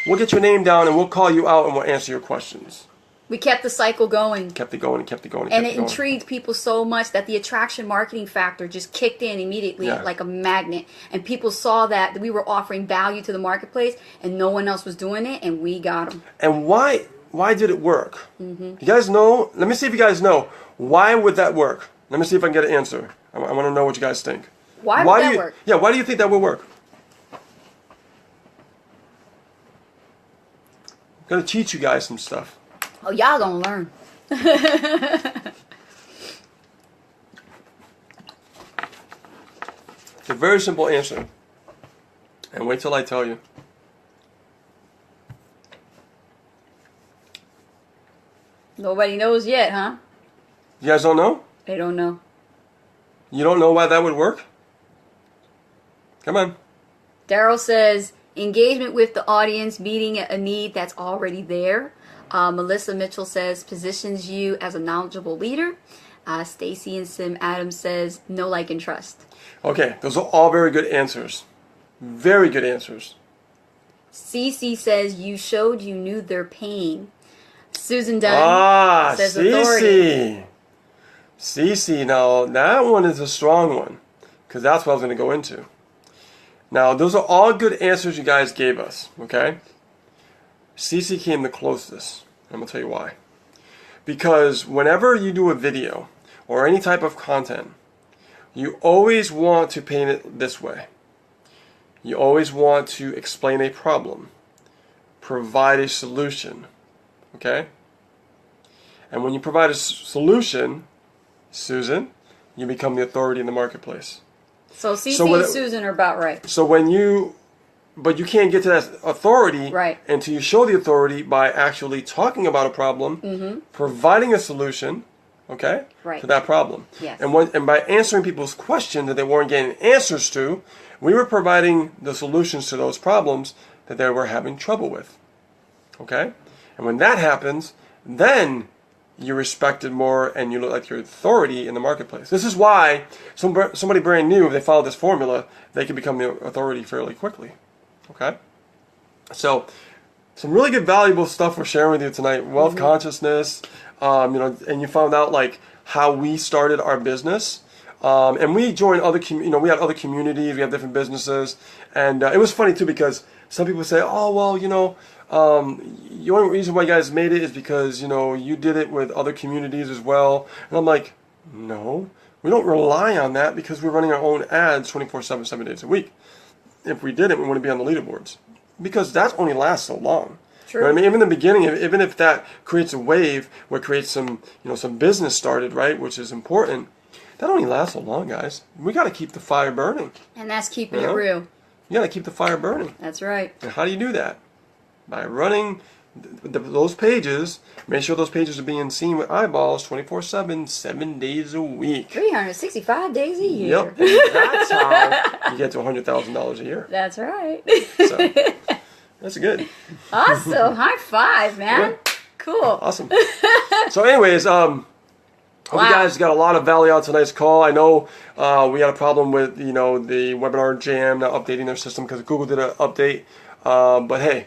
We'll get your name down and we'll call you out and we'll answer your questions. We kept the cycle going. Kept it going and kept it going. And it intrigued people so much that the attraction marketing factor just kicked in immediately like a magnet. And people saw that we were offering value to the marketplace and no one else was doing it, and we got them. And why did it work? You guys know? Let me see if you guys know. Why would that work? Let me see if I can get an answer. I want to know what you guys think. Why would that work? Yeah, why do you think that would work? I'm going to teach you guys some stuff. Oh, y'all gonna learn. It's a very simple answer. And wait till I tell you. Nobody knows yet, huh? You guys don't know? They don't know. You don't know why that would work? Come on. Daryl says engagement with the audience, meeting a need that's already there. Melissa Mitchell says positions you as a knowledgeable leader. Stacy and Sim Adams says know, like, and trust. Okay, those are all very good answers. Very good answers. Cece says you showed you knew their pain. Susan Dunn says authority. Cece, now that one is a strong one because that's what I was going to go into. Now, those are all good answers you guys gave us, okay? Cece came the closest. I'm going to tell you why. Because whenever you do a video or any type of content, you always want to paint it this way. You always want to explain a problem, provide a solution, okay? And when you provide a solution, Susan, you become the authority in the marketplace. So Cece and Susan are about right. So but you can't get to that authority until you show the authority by actually talking about a problem, providing a solution, okay, to that problem. Yes. And by answering people's questions that they weren't getting answers to, we were providing the solutions to those problems that they were having trouble with, okay? And when that happens, then you're respected more and you look like your authority in the marketplace. This is why somebody brand new, if they follow this formula, they can become the authority fairly quickly. Okay? So, some really good valuable stuff we're sharing with you tonight. Wealth consciousness, and you found out like how we started our business. And we joined other, we had other communities, we have different businesses. And it was funny too because some people say, oh, well, the only reason why you guys made it is because, you did it with other communities as well. And I'm like, no, we don't rely on that because we're running our own ads 24/7, 7 days a week. If we didn't, we wouldn't be on the leaderboards because that only lasts so long. True. You know what I mean? Even in the beginning, even if that creates a wave where it creates some business started, right, which is important, that only lasts so long, guys. We got to keep the fire burning. And that's keeping it real. You got to keep the fire burning. That's right. And how do you do that? By running those pages. Make sure those pages are being seen with eyeballs 24/7, 7 days a week. 365 days a year. Yep. And that's how you get to $100,000 a year. That's right. So, that's good. Awesome. High five, man. Yeah. Cool. Awesome. So anyways, hope you guys got a lot of value out of tonight's call. I know we had a problem with, the webinar jam not updating their system because Google did an update. But hey,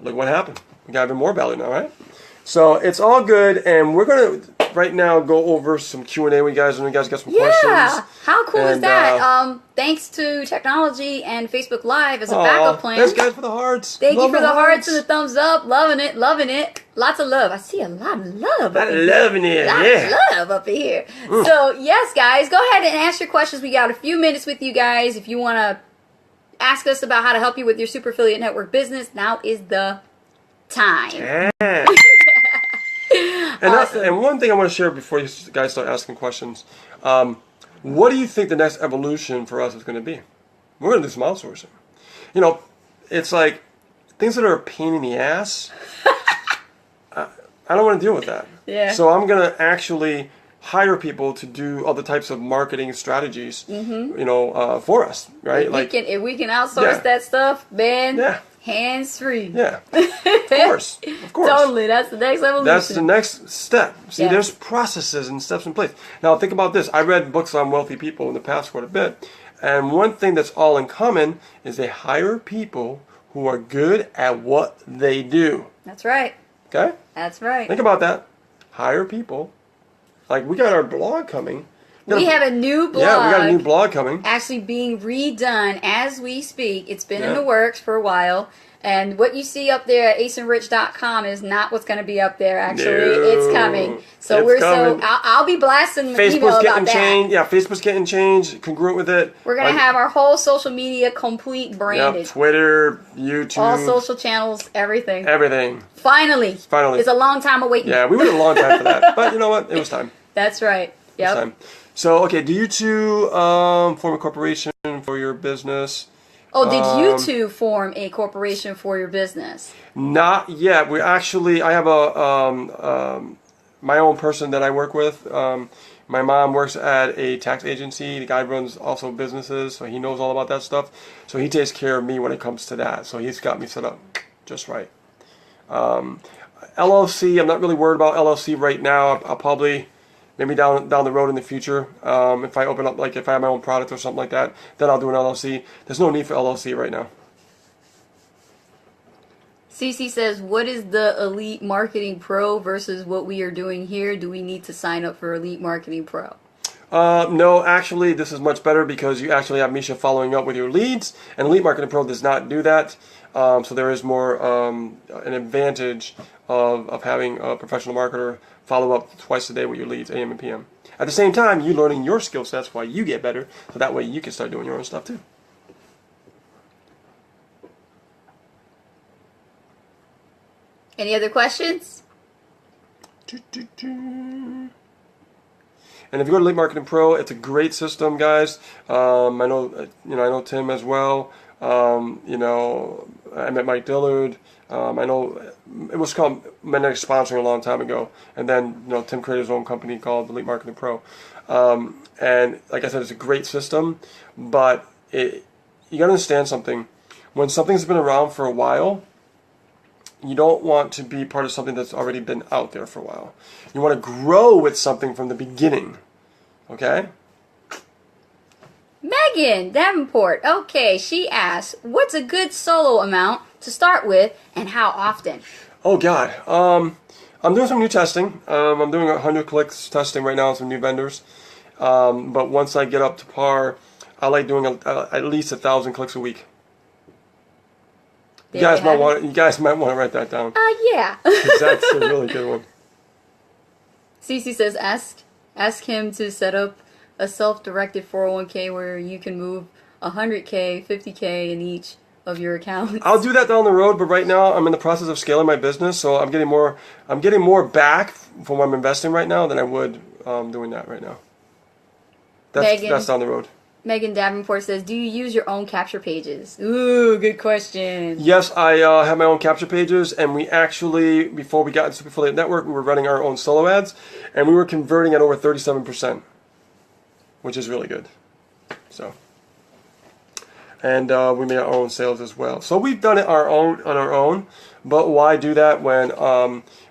look what happened. We got even more value now, right? So it's all good, and we're going to right now go over some Q&A with you guys, and you guys got some questions. Yeah, how cool is that? Thanks to technology and Facebook Live as a backup plan. Thanks, guys, for the hearts. Thank you for the hearts and the thumbs up. Loving it, loving it. Lots of love. I see a lot of love. Loving it, Lots of love up in here. So, yes, guys, go ahead and ask your questions. We got a few minutes with you guys. If you want to ask us about how to help you with your Super Affiliate Network business, now is the time. Yeah. Awesome. And one thing I want to share before you guys start asking questions, what do you think the next evolution for us is going to be? We're going to do some outsourcing. It's like things that are a pain in the ass. I don't want to deal with that. Yeah. So I'm going to actually hire people to do other types of marketing strategies, for us, right? If we can outsource that stuff, man, hands free. Yeah, of course. Totally, that's the next evolution. That's the next step. See, there's processes and steps in place. Now, think about this. I read books on wealthy people in the past quite a bit, and one thing that's all in common is they hire people who are good at what they do. That's right. Okay? That's right. Think about that. Hire people. Like, we got our blog coming. We have a new blog. Yeah, we got a new blog coming. Actually being redone as we speak. It's been in Yeah. the works for a while. And what you see up there at aceandrich.com is not what's going to be up there. Actually, it's coming. So It's coming. I'll be blasting the email Facebook's about getting that. changed. Yeah, Facebook's getting changed, congruent with it. We're going to have our whole social media complete branded. Yep, Twitter, YouTube. All social channels, everything. Everything. Finally. Finally. It's a long time awaiting. Yeah, we waited a long time for that. But you know what? It was time. That's right. It was Yep. time. So, okay, do you two form a corporation for your business? Oh, did you two form a corporation for your business? Not yet. We actually, I have my own person that I work with. My mom works at a tax agency. The guy runs also businesses, so he knows all about that stuff. So he takes care of me when it comes to that. So he's got me set up just right. LLC, I'm not really worried about LLC right now. I'll probably, maybe down the road in the future, if I open up, like if I have my own product or something like that, then I'll do an LLC. There's no need for LLC right now. Cece says, what is the Elite Marketing Pro versus what we are doing here? Do we need to sign up for Elite Marketing Pro? No, actually, this is much better because you actually have Misha following up with your leads, and Elite Marketing Pro does not do that. So there is more an advantage of having a professional marketer follow up twice a day with your leads, AM and PM. At the same time, you learning your skill sets while you get better, so that way you can start doing your own stuff too. Any other questions? And if you go to Elite Marketing Pro, it's a great system, guys. I know Tim as well. I met Mike Dillard. I know it was called Magnetic Sponsoring a long time ago, and then Tim created his own company called Elite Marketing Pro. And like I said, it's a great system, but you got to understand something. When something's been around for a while, you don't want to be part of something that's already been out there for a while. You want to grow with something from the beginning. Okay? Megan Davenport. Okay, she asks, what's a good solo amount to start with and how often? Oh, God. I'm doing some new testing. I'm doing 100 clicks testing right now on some new vendors. But once I get up to par, I like doing at least 1,000 clicks a week. You guys might want to write that down. Yeah. 'Cause that's a really good one. Cece says, ask him to set up a self-directed 401k where you can move 100k, 50k in each of your accounts. I'll do that down the road, but right now I'm in the process of scaling my business, so I'm getting more back from what I'm investing right now than I would doing that right now. That's down the road. Megan Davenport says, do you use your own capture pages? Ooh, good question. Yes, I have my own capture pages, and we actually, before we got into Super Affiliate Network, we were running our own solo ads, and we were converting at over 37%, which is really good. So, and we made our own sales as well. So we've done it on our own, but why do that when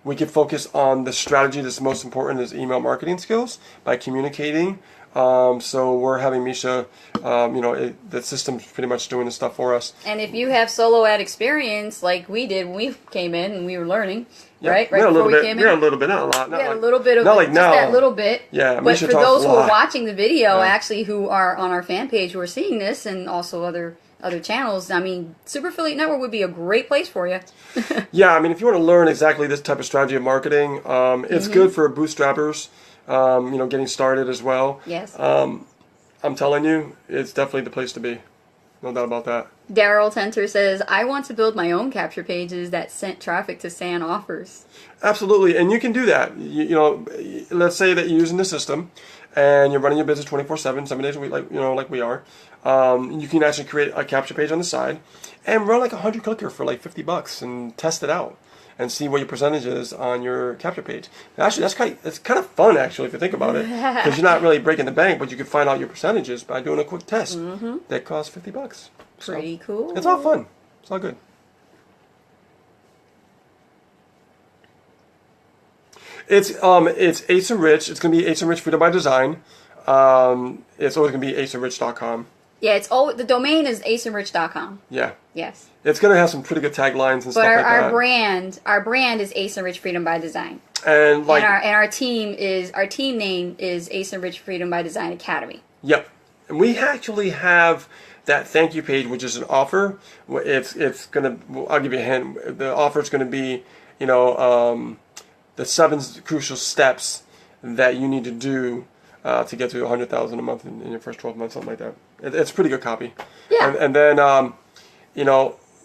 we can focus on the strategy that's most important is email marketing skills by communicating. So we're having Misha, the system's pretty much doing the stuff for us. And if you have solo ad experience like we did when we came in and we were learning, Yeah, right? we had a little before bit. we came We had in. a little bit, not a lot. We had a little bit of not like just now. that little bit. Yeah, but Misha for talks those a who are lot. watching the video, Yeah. actually, who are on our fan page, who are seeing this, and also other channels, I mean, Super Affiliate Network would be a great place for you. Yeah, I mean, if you want to learn exactly this type of strategy of marketing, it's good for bootstrappers, getting started as well. Yes. I'm telling you, it's definitely the place to be. No doubt about that. Daryl Tenter says, I want to build my own capture pages that sent traffic to SAN offers. Absolutely, and you can do that. Let's say that you're using the system, and you're running your business 24/7, 7 days a week, like we are. You can actually create a capture page on the side, and run like a 100 clicker for like $50 and test it out, and see what your percentage is on your capture page. Actually, it's kind of fun actually if you think about it, because you're not really breaking the bank, but you can find out your percentages by doing a quick test that costs $50. Pretty cool. It's all fun. It's all good. It's Ace and Rich. It's gonna be Ace and Rich Freedom by Design. It's always gonna be aceandrich.com. Yeah, the domain is aceandrich.com. Yeah. Yes. It's gonna have some pretty good taglines and But stuff like that. our brand is Ace and Rich Freedom by Design. And like, and our team name is Ace and Rich Freedom by Design Academy. yep. And we actually have that thank you page, which is an offer. It's gonna. I'll give you a hint. The offer is gonna be, the 7 crucial steps that you need to do to get to 100,000 a month in your first 12 months, something like that. It's pretty good copy. Yeah. And then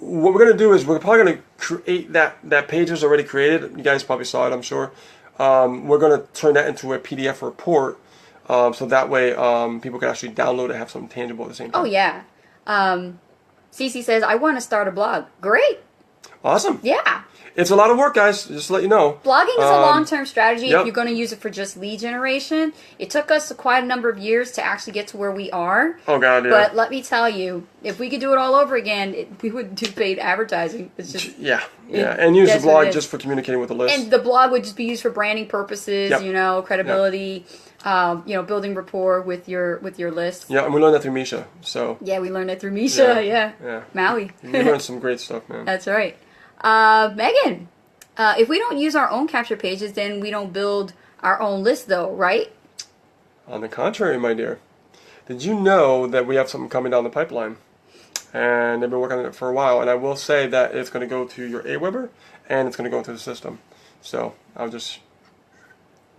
what we're gonna do is we're probably gonna create that page is already created. You guys probably saw it, I'm sure. We're gonna turn that into a PDF report. So that way, people can actually download it, have something tangible at the same time. Oh yeah. Cece says, I want to start a blog. Great. Awesome. Yeah. It's a lot of work, guys. Just to let you know. Blogging is a long-term strategy yep. if you're going to use it for just lead generation. It took us quite a number of years to actually get to where we are. Oh, God, yeah. But let me tell you, if we could do it all over again, we would do paid advertising. It's just... Yeah. And use the blog just for communicating with the list. And the blog would just be used for branding purposes, yep. credibility, yep. Building rapport with your list. Yeah, and we learned that through Misha. So yeah, we learned that through Misha. Yeah. Maui. We learned some great stuff, man. That's right. Megan, if we don't use our own capture pages, then we don't build our own list, though, right? On the contrary, my dear. Did you know that we have something coming down the pipeline? And they've been working on it for a while. And I will say that it's going to go to your Aweber, and it's going to go into the system. So I'll just...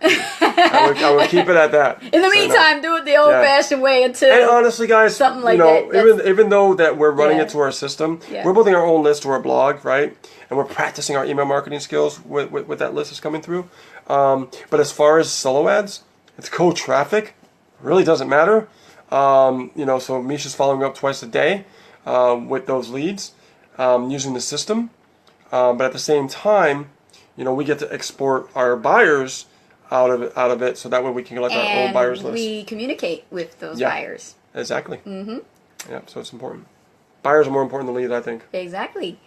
I would keep it at that. In the meantime, do it the old-fashioned way until... And honestly, guys, something like that. Even though that we're running it to our system, we're building our own list to our blog, right? And we're practicing our email marketing skills with that list that's coming through. But as far as solo ads, it's cold traffic. Really doesn't matter. So Misha's following up twice a day with those leads using the system. But at the same time, we get to export our buyers out of it, so that way we can collect our own buyers list. We communicate with those buyers. Exactly. Mm-hmm. Yeah, so it's important. Buyers are more important than leads, I think. Exactly.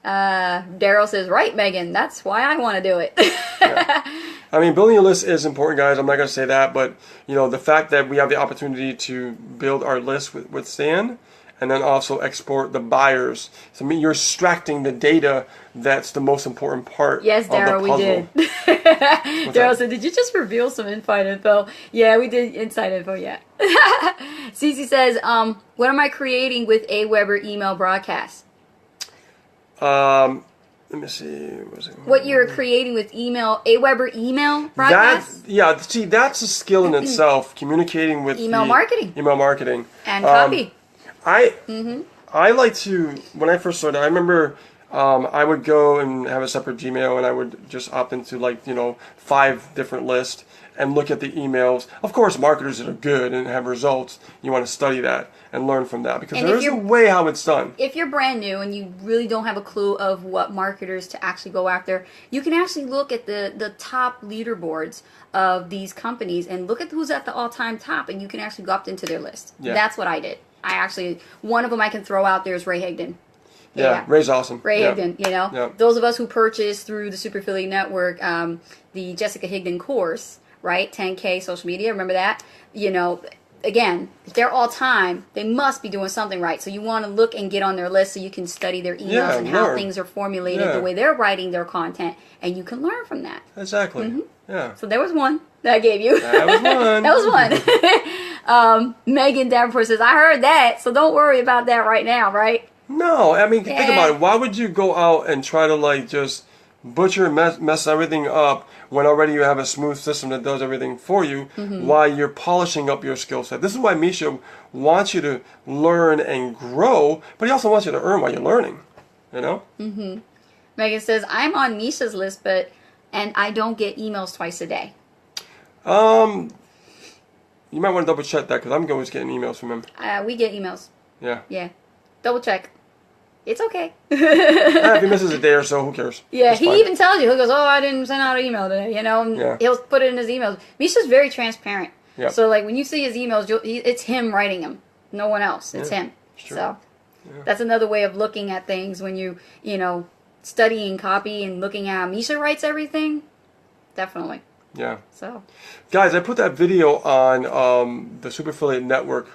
Daryl says, right, Megan, that's why I want to do it. Yeah. I mean, building a list is important, guys. I'm not going to say that, but the fact that we have the opportunity to build our list with Stan, and then also export the buyers. So I mean, you're extracting the data that's the most important part. Yes, Daryl, we did. Daryl said, did you just reveal some inside info? Yeah, we did inside info, yeah. Cece says, what am I creating with Aweber email broadcast? Let me see. What you're creating with Aweber email broadcast? That's a skill in itself, communicating with email marketing. Email marketing. And copy. I like to, when I first started, I remember I would go and have a separate Gmail, and I would just opt into 5 different lists and look at the emails. Of course, marketers that are good and have results, you want to study that and learn from that, because there is a way how it's done. If you're brand new and you really don't have a clue of what marketers to actually go after, you can actually look at the top leaderboards of these companies and look at who's at the all-time top, and you can actually go up into their list. Yeah. That's what I did. One of them I can throw out there is Ray Higdon. Yeah, Ray's awesome. Ray Higdon, Those of us who purchased through the Super Affiliate Network, the Jessica Higdon course, right? 10K social media, remember that? Again, if they're all time, they must be doing something right. So you want to look and get on their list so you can study their emails and how things are formulated, the way they're writing their content, and you can learn from that. Exactly. Mm-hmm. Yeah. So there was one that I gave you. That was one. That was one. Megan Davenport says, I heard that, so don't worry about that right now, right? No, I mean, think about it. Why would you go out and try to just butcher and mess everything up when already you have a smooth system that does everything for you while you're polishing up your skill set? This is why Misha wants you to learn and grow, but he also wants you to earn while you're learning, Mm-hmm. Megan says, I'm on Misha's list, and I don't get emails twice a day. You might want to double check that, because I'm always getting emails from him. We get emails. Yeah. Yeah. Double check. It's okay. If he misses a day or so, who cares? Yeah, he even tells you. He goes, I didn't send out an email today, and he'll put it in his emails. Misha's very transparent. Yeah. So, when you see his emails, it's him writing them. No one else. It's him. Sure. So, that's another way of looking at things when you, studying copy and looking at how Misha writes everything. Definitely. Yeah. So, guys, I put that video on the Super Affiliate Network,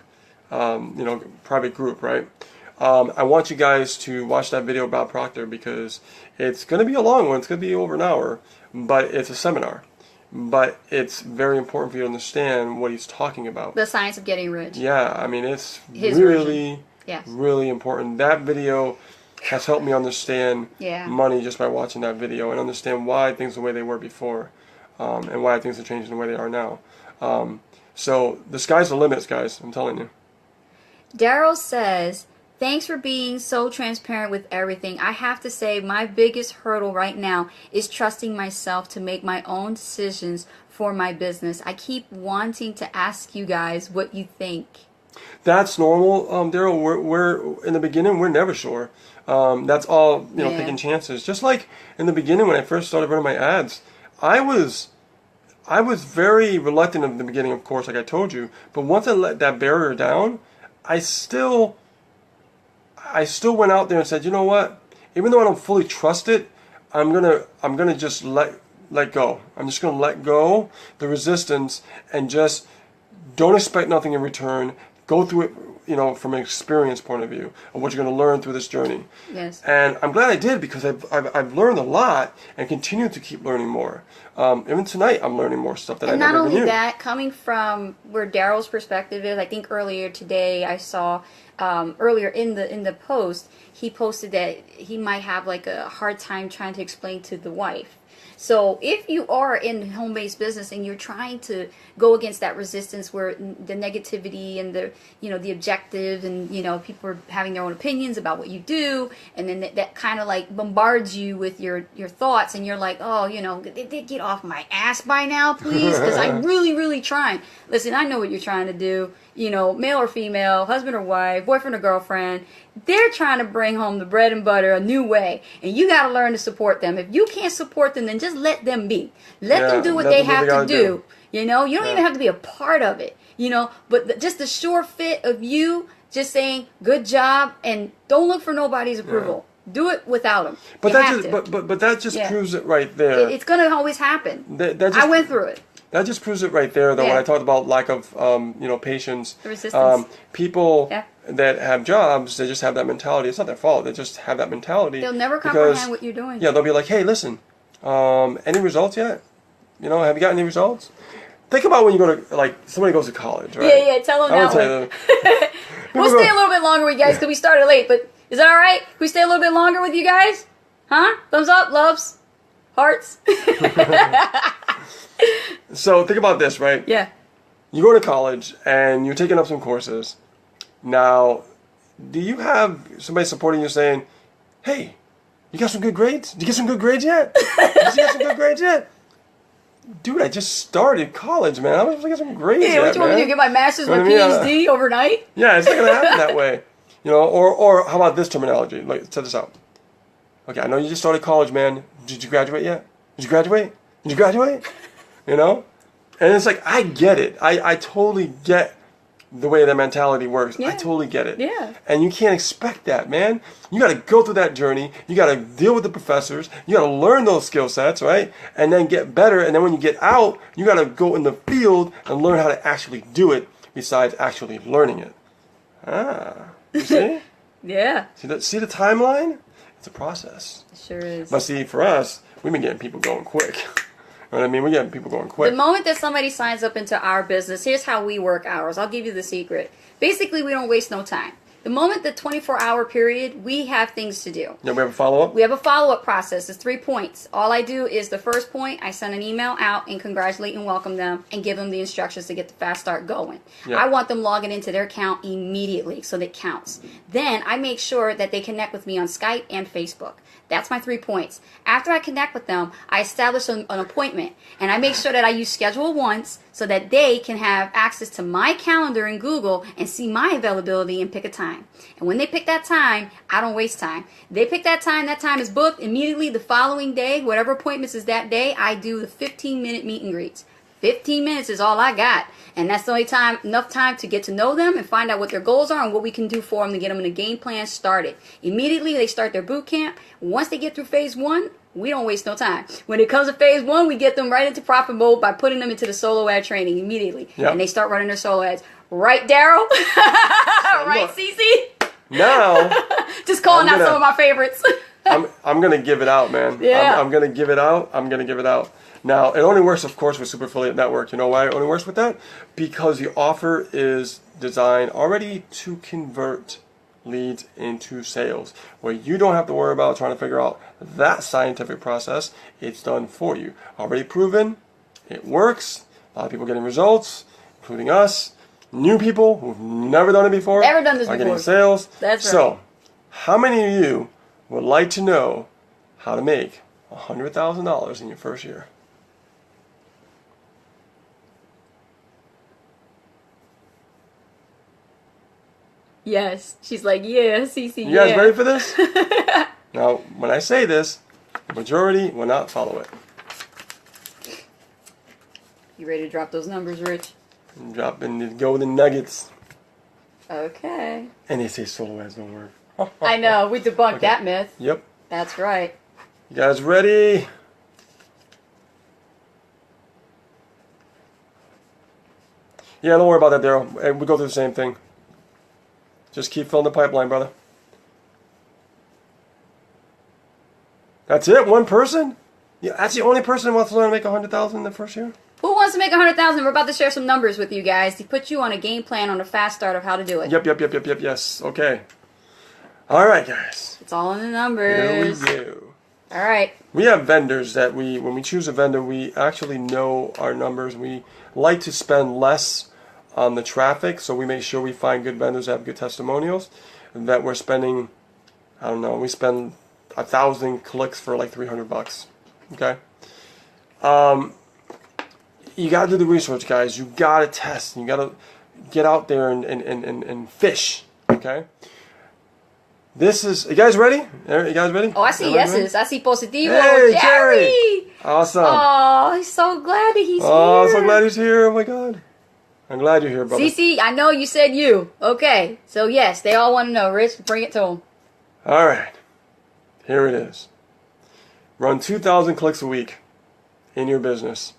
private group, right? I want you guys to watch that video about Proctor because it's going to be a long one. It's going to be over an hour, but it's a seminar. But it's very important for you to understand what he's talking about. The science of getting rich. Yeah, I mean, it's His really, Yes. really important. That video has helped me understand Yeah. money just by watching that video and understand why things are the way they were before and why things are changing the way they are now. So the sky's the limits, guys. I'm telling you. Daryl says, thanks for being so transparent with everything. I have to say my biggest hurdle right now is trusting myself to make my own decisions for my business. I keep wanting to ask you guys what you think. That's normal, Daryl. We're in the beginning, we're never sure. That's all, Yeah. taking chances. Just like in the beginning when I first started running my ads, I was very reluctant in the beginning, of course, like I told you. But once I let that barrier down, I still went out there and said, you know what? Even though I don't fully trust it, I'm gonna just let go. I'm just gonna let go the resistance and just don't expect nothing in return. Go through it, from an experience point of view of what you're going to learn through this journey. Yes. And I'm glad I did because I've learned a lot and continue to keep learning more. Even tonight, I'm learning more stuff that I And never not even only knew. that, coming from where Daryl's perspective is, I think earlier today I saw earlier in the post he posted that he might have like a hard time trying to explain to the wife. So if you are in home-based business and you're trying to go against that resistance where the negativity and the objective and people are having their own opinions about what you do, and then that kind of like bombards you with your thoughts, and you're like, oh, they get off my ass by now, please, because I'm really trying. Listen, I know what you're trying to do. Male or female, husband or wife, boyfriend or girlfriend, they're trying to bring home the bread and butter a new way, and you got to learn to support them. If you can't support them, then just let them be. Let them do what they have to do. You don't even have to be a part of it. But just the sure fit of you just saying good job and don't look for nobody's approval. Do it without them. But that that just proves it right there. It's going to always happen. That I went through it. That just proves it right there, though. Yeah. When I talked about lack of, patience, The resistance. People Yeah. that have jobs, they just have that mentality. It's not their fault. They just have that mentality. They'll never because, comprehend what you're doing. Yeah, they'll be like, "Hey, listen, any results yet? Have you got any results?" Think about when you go to somebody goes to college, right? Yeah. Tell them I that would one. say We'll stay a little bit longer with you guys because we started late. But is that all right? Can we stay a little bit longer with you guys? Huh? Thumbs up, loves, hearts. So think about this, right? Yeah. You go to college and you're taking up some courses. Now, do you have somebody supporting you saying, "Hey, you got some good grades? Did you get some good grades yet? Did you get some good grades yet?" Dude, I just started college, man. I'm supposed to get some grades Yeah, yet, what you want me to do? Get my master's, my You know what I PhD overnight? Yeah, it's not gonna happen that way. Or how about this terminology? Like, check this out. Okay, I know you just started college, man. Did you graduate yet? Did you graduate? Did you graduate? And it's like, I get it. I totally get the way that mentality works. Yeah. I totally get it. Yeah. And you can't expect that, man. You got to go through that journey. You got to deal with the professors. You got to learn those skill sets, right? And then get better. And then when you get out, you got to go in the field and learn how to actually do it besides actually learning it. You see? Yeah. See the timeline? It's a process. It sure is. But see, for us, we've been getting people going quick. You know what I mean? We're getting people going quick. The moment that somebody signs up into our business, here's how we work ours. I'll give you the secret. Basically, we don't waste no time. The moment the 24-hour period, we have things to do. Yeah, we have a follow-up? We have a follow-up process. It's 3 points. All I do is the first point, I send an email out and congratulate and welcome them and give them the instructions to get the fast start going. Yeah. I want them logging into their account immediately so that it counts. Then I make sure that they connect with me on Skype and Facebook. That's my 3 points. After I connect with them, I establish an appointment, and I make sure that I use schedule once so that they can have access to my calendar in Google and see my availability and pick a time. And when they pick that time, I don't waste time. They pick that time is booked. Immediately the following day, whatever appointments is that day, I do the 15-minute meet and greets. 15 minutes is all I got. And that's the only time, enough time to get to know them and find out what their goals are and what we can do for them to get them in a game plan started. Immediately, they start their boot camp. Once they get through phase 1, we don't waste no time. When it comes to phase 1, we get them right into profit mode by putting them into the solo ad training immediately. Yep. And they start running their solo ads. Right, Daryl? Right, look, Cece? Now, Just calling I'm out gonna- some of my favorites. I'm gonna give it out, man. Yeah. I'm gonna give it out. I'm gonna give it out. Now, it only works, of course, with Super Affiliate Network. You know why it only works with that? Because the offer is designed already to convert leads into sales, where you don't have to worry about trying to figure out that scientific process. It's done for you. Already proven. It works. A lot of people getting results, including us. New people who've never done it before Never done this are before. getting sales. That's right. So, how many of you would like to know how to make $100,000 in your first year? Yes. She's like, yeah, Cece, You guys ready for this? Now, when I say this, the majority will not follow it. You ready to drop those numbers, Rich? Drop in the golden nuggets. Okay. And they say solo ads don't work. I know. We debunked that myth. Yep. That's right. You guys ready? Yeah, don't worry about that, Daryl. We go through the same thing. Just keep filling the pipeline, brother. That's it? One person? Yeah, that's the only person who wants to learn to make $100,000 in the first year? Who wants to make 100,000? We're about to share some numbers with you guys to put you on a game plan on a fast start of how to do it. Yep, yes. Okay. All right, guys. It's all in the Here we numbers. go. All right. We have vendors that when we choose a vendor, we actually know our numbers. We like to spend less on the traffic, so we make sure we find good vendors that have good testimonials, and that we're spending, I don't know, we spend 1,000 clicks for like $300. Okay. You gotta do the research, guys. You gotta test. You gotta get out there and fish. Okay. This is. You guys ready? You guys ready? Oh, I see Everybody yeses. I see positivo. Hey, Jerry! ready? Awesome. Oh, he's so glad that he's Oh, here. so glad he's here. Oh my God. I'm glad you're here, brother. Cece, I know you said you. Okay. So, yes, they all want to know. Rich, bring it to them. All right. Here it is. Run 2,000 clicks a week in your business,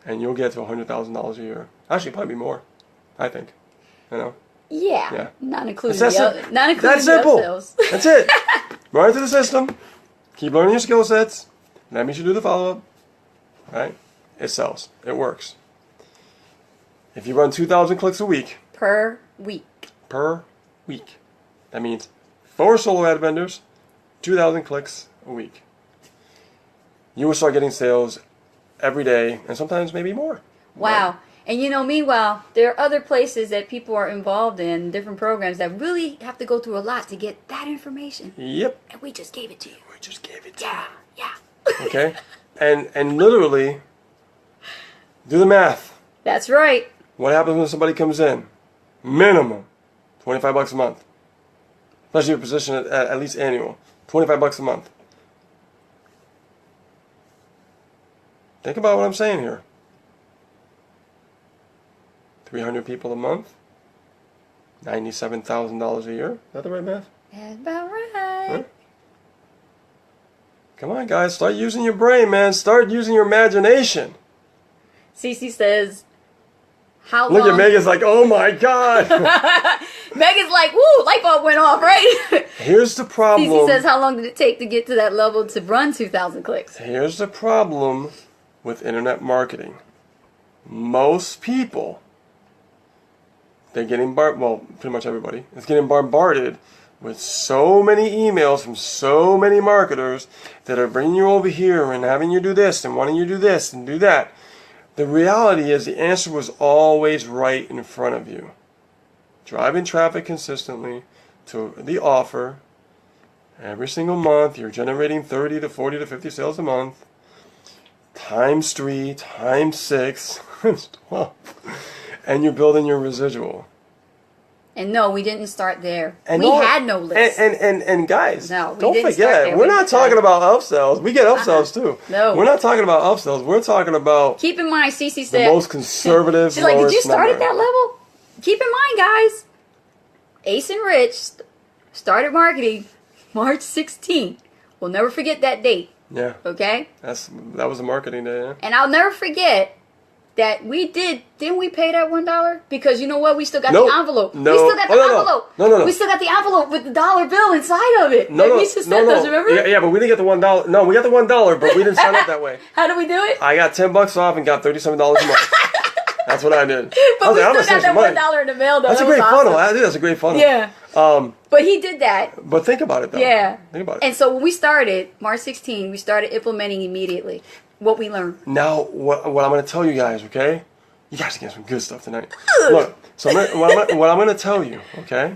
and you'll get to $100,000 a year. Actually, probably more, I think. You know? Yeah. Yeah. Not including That's the it. not including That's the simple. upsells. That's it. Run into the system. Keep learning your skill sets. That means you do the follow-up. Right? It sells. It works. If you run 2,000 clicks a week, Per week. that means 4 solo ad vendors, 2,000 clicks a week. You will start getting sales every day, and sometimes maybe more. Wow. Right. And you know, meanwhile, there are other places that people are involved in, different programs that really have to go through a lot to get that information. Yep. And we just gave it to you. We just gave it to Yeah. Yeah. you. Okay? and literally, do the math. That's right. What happens when somebody comes in? Minimum $25 a month. Especially your position at least annual. $25 a month. Think about what I'm saying here. 300 people a month. $97,000 a year. Is that the right math? That's about right. Huh? Come on, guys. Start using your brain, man. Start using your imagination. Cece says, how Look long? at Megan's like, oh my God. Megan's like, woo, light bulb went off, right? Here's the problem. Cece says, how long did it take to get to that level to run 2,000 clicks? Here's the problem with internet marketing. Most people, they're getting well, pretty much everybody is getting bombarded with so many emails from so many marketers that are bringing you over here and having you do this and wanting you to do this and do that. The reality is the answer was always right in front of you. Driving traffic consistently to the offer. Every single month you're generating 30 to 40 to 50 sales a month. Times 3, times 6, 12. And you're building your residual. And no, we didn't start there. And we all- had no list. And guys, No, we don't didn't start forget, there. we're We not didn't talking start. about upsells. We get upsells too. No. We're not talking about upsells. We're talking about Keep in mind, Cece the said, most conservative, she's like, did you lowest start number. at that level? Keep in mind, guys, Ace and Rich started marketing March 16th. We'll never forget that date, Yeah, okay? that was a marketing day. Yeah. And I'll never forget that we didn't we pay that $1? Because you know what? We still got Nope. the envelope. No. We still got the Oh, no, no. envelope. No. We still got the envelope with the dollar bill inside of it. No, that no, Misha sent no. us, remember? Yeah, but we didn't get the $1. No, we got the $1, but we didn't sign up that way. How do we do it? I got $10 off and got $37 a month. That's what I did. But I was we like, I'm still gonna got save that some money. $1 in the mail though. That's a That was great awesome. funnel. I think that's a great funnel. Yeah. But he did that. But think about it though. Yeah. Think about it. And so when we started, March 16, we started implementing immediately what we learned. Now, what I'm going to tell you guys, okay? You guys are getting some good stuff tonight. Look, so what I'm going to tell you, okay?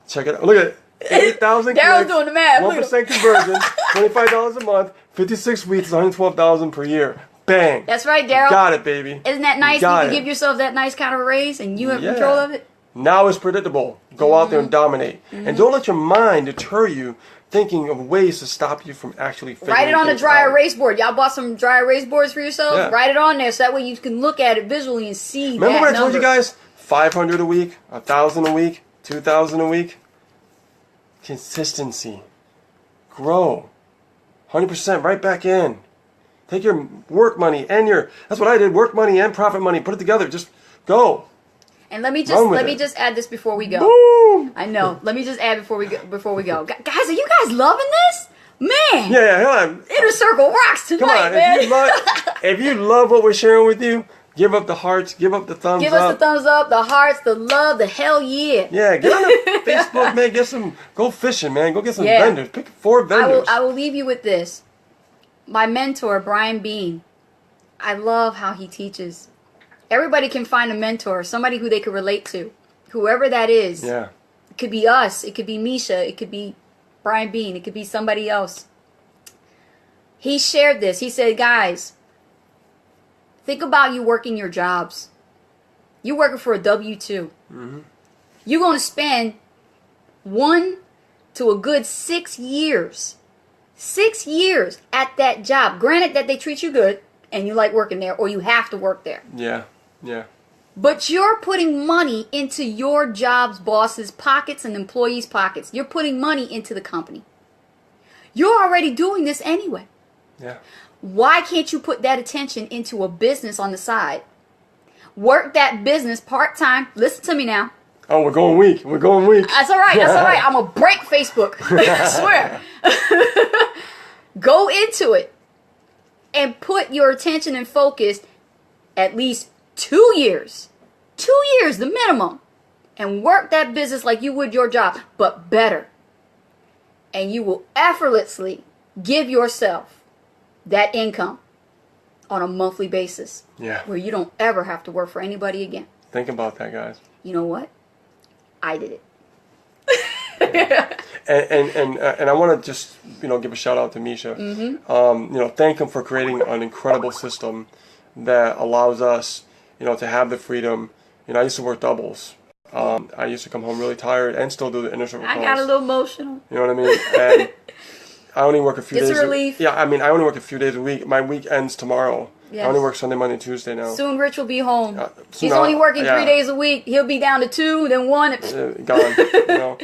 Check it out. Look at it. 8,000 Daryl's clicks, doing the math. Look at 1% conversion, $25 a month, 56 weeks, $112,000 per year. Bang. That's right, Daryl. Got it, baby. Isn't that nice? You Got can it. give yourself that nice kind of raise and you have Yeah. control of it. Now it's predictable. Go out there and dominate. And don't let your mind deter you thinking of ways to stop you from actually figuring Write it on a things dry out. erase board. Y'all bought some dry erase boards for yourselves? Yeah. Write it on there so that way you can look at it visually and see Remember that when I told number. you guys 500 a week, 1,000 a week, 2,000 a week? Consistency. Grow. 100% right back in. Take your work money and that's what I did, work money and profit money, put it together, just go. And let me Run with just it. add this before we go. Boom! I know. Let me just add before we go. Guys, are you guys loving this? Man, Yeah, come on. Inner Circle rocks tonight, Come on. man. If you love what we're sharing with you, give up the hearts, give up the thumbs Give up. us the thumbs up, the hearts, the love, the hell yeah. Yeah, get on the Facebook, man. Go fishing, man. Go get some Yeah. vendors. Pick 4 vendors. I will leave you with this. My mentor, Brian Bean, I love how he teaches. Everybody can find a mentor, somebody who they could relate to. Whoever that is. Yeah. It could be us. It could be Misha. It could be Brian Bean. It could be somebody else. He shared this. He said, guys, think about you working your jobs. You're working for a W-2. Mm-hmm. You're going to spend 1 to a good 6 years. 6 years at that job. Granted that they treat you good and you like working there or you have to work there. Yeah. Yeah. But you're putting money into your job's boss's pockets and employees' pockets. You're putting money into the company. You're already doing this anyway. Yeah. Why can't you put that attention into a business on the side? Work that business part-time. Listen to me now. Oh, we're going weak. We're going weak. That's all right. That's all right. I'm going to break Facebook. I swear. Go into it and put your attention and focus at least 2 years. 2 years, the minimum. And work that business like you would your job, but better. And you will effortlessly give yourself that income on a monthly basis. Yeah. Where you don't ever have to work for anybody again. Think about that, guys. You know what? I did it. And I want to just give a shout out to Misha. Mm-hmm. Thank him for creating an incredible system that allows us to have the freedom. I used to work doubles. I used to come home really tired and still do the inner circle I calls. got a little emotional. You know what I mean? And I only work a few It's a days. relief. Yeah, I mean, I only work a few days a week. My week ends tomorrow. Yes. I only work Sunday, Monday, Tuesday now. Soon Rich will be home. soon He's only working yeah. 3 days a week. He'll be down to 2, then 1. Gone.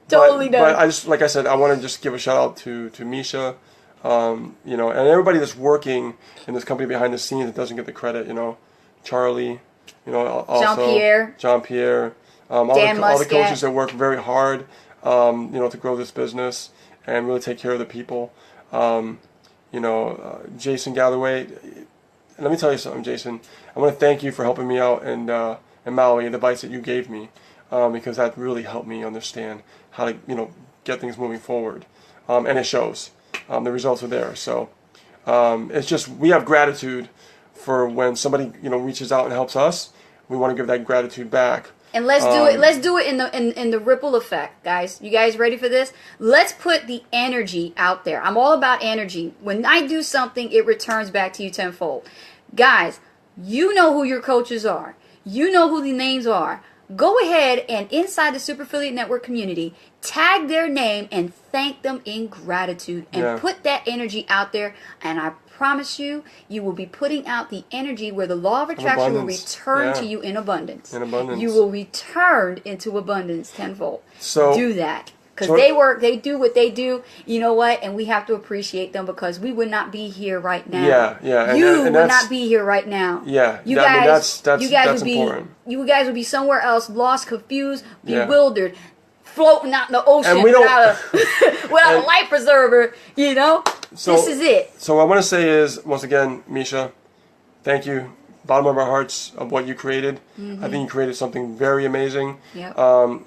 Totally done. But I just, like I said, I want to just give a shout out to Misha, and everybody that's working in this company behind the scenes that doesn't get the credit. Charlie, also Jean-Pierre, all Dan the Muscat. coaches that work very hard, to grow this business and really take care of the people. Jason Galloway. Let me tell you something, Jason. I want to thank you for helping me out in Maui, the advice that you gave me, because that really helped me understand how to, get things moving forward. And it shows. The results are there. So it's just, we have gratitude for when somebody, reaches out and helps us. We want to give that gratitude back. And let's do it. Let's do it in the ripple effect, guys. You guys ready for this? Let's put the energy out there. I'm all about energy. When I do something, it returns back to you tenfold. Guys, you know who your coaches are. You know who the names are. Go ahead and inside the Super Affiliate Network community, tag their name and thank them in gratitude and put that energy out there. And I promise you, you will be putting out the energy where the law of attraction will return to you in abundance. In abundance. You will return into abundance tenfold. So do that. because So- they do what they do. You know what? And we have to appreciate them because we would not be here right now. Yeah. And You that- and would that's- not be here right now. Yeah, You I mean, guys, that's you guys that's would important. be, you guys would be somewhere else, lost, confused, Yeah. bewildered, floating out in the ocean And we don't- without without And- a life preserver. You know, So- this is it. So what I want to say is, once again, Misha, thank you, bottom of our hearts, of what you created. I think you created something very amazing. Yep.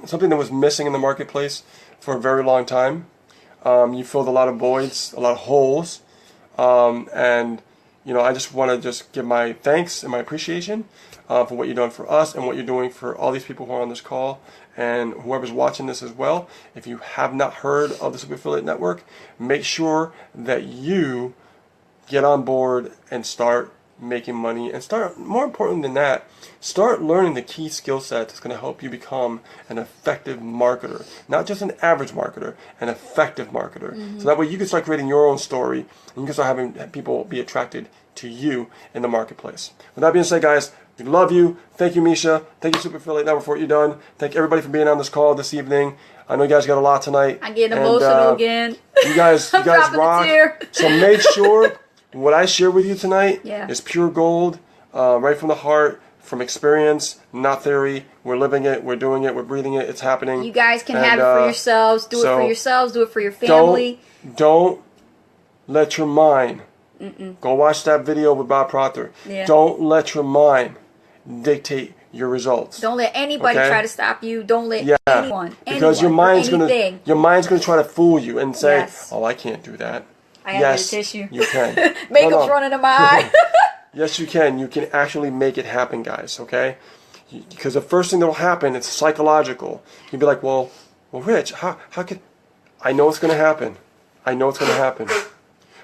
Something that was missing in the marketplace for a very long time. You filled a lot of voids, a lot of holes, and you know, I just want to just give my thanks and my appreciation for what you've done for us and what you're doing for all these people who are on this call and whoever's watching this as well. If you have not heard of the Super Affiliate Network, make sure that you get on board and start making money, and start, more important than that, start learning the key skill set that's going to help you become an effective marketer. Not just an average marketer, an effective marketer. So that way you can start creating your own story, and you can start having people be attracted to you in the marketplace. With that being said, guys, we love you. Thank you, Misha. Thank you, Super Affiliate Network, for what you've done. Thank everybody for being on this call this evening. I know you guys got a lot tonight. I get and, emotional again. You guys, I'm dropping a rock. tear. So make sure what I share with you tonight Yeah. is pure gold, right from the heart, from experience, not theory. We're living it, we're doing it, we're breathing it, it's happening. You guys can And, have it for yourselves. Do it so for yourselves. Do it for your family. Don't let your mind, go watch that video with Bob Proctor. Yeah. Don't let your mind dictate your results. Don't let anybody Okay? try to stop you. Don't let Yeah, anyone, because your or mind's anything. gonna try to fool you and say, Yes. "Oh, I can't do that." I have yes, a tissue. you can. Makeup's No, no. running to my eye. Yes, you can. You can actually make it happen, guys, okay? Because the first thing that will happen, it's psychological. You'll be like, well, Rich, how could... I know it's going to happen. I know it's going to happen.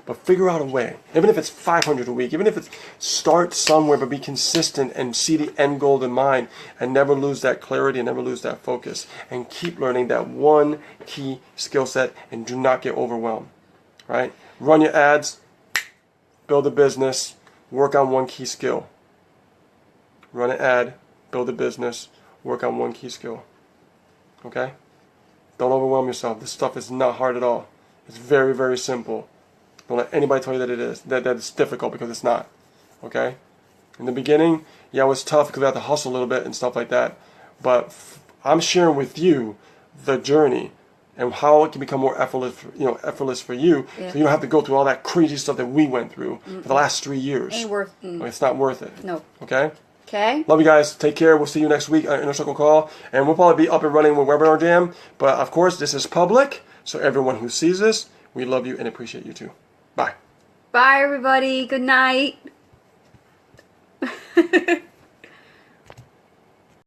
But figure out a way. Even if it's 500 a week, even if it's start somewhere, but be consistent and see the end goal in mind and never lose that clarity and never lose that focus. And keep learning that one key skill set and do not get overwhelmed, right? Run your ads, build a business, work on one key skill. Run an ad, build a business, work on one key skill. Okay? Don't overwhelm yourself. This stuff is not hard at all. It's very, very simple. Don't let anybody tell you that it is, that it's difficult, because it's not. Okay? In the beginning, yeah, it was tough because I had to hustle a little bit and stuff like that. But I'm sharing with you the journey and how it can become more effortless for you, Yeah. so you don't have to go through all that crazy stuff that we went through for the last 3 years. Ain't worth. It's not worth it. No. Okay? Okay. Love you guys. Take care. We'll see you next week on Inner Circle Call. And we'll probably be up and running with Webinar Jam. But of course, this is public. So everyone who sees this, we love you and appreciate you too. Bye. Bye, everybody. Good night.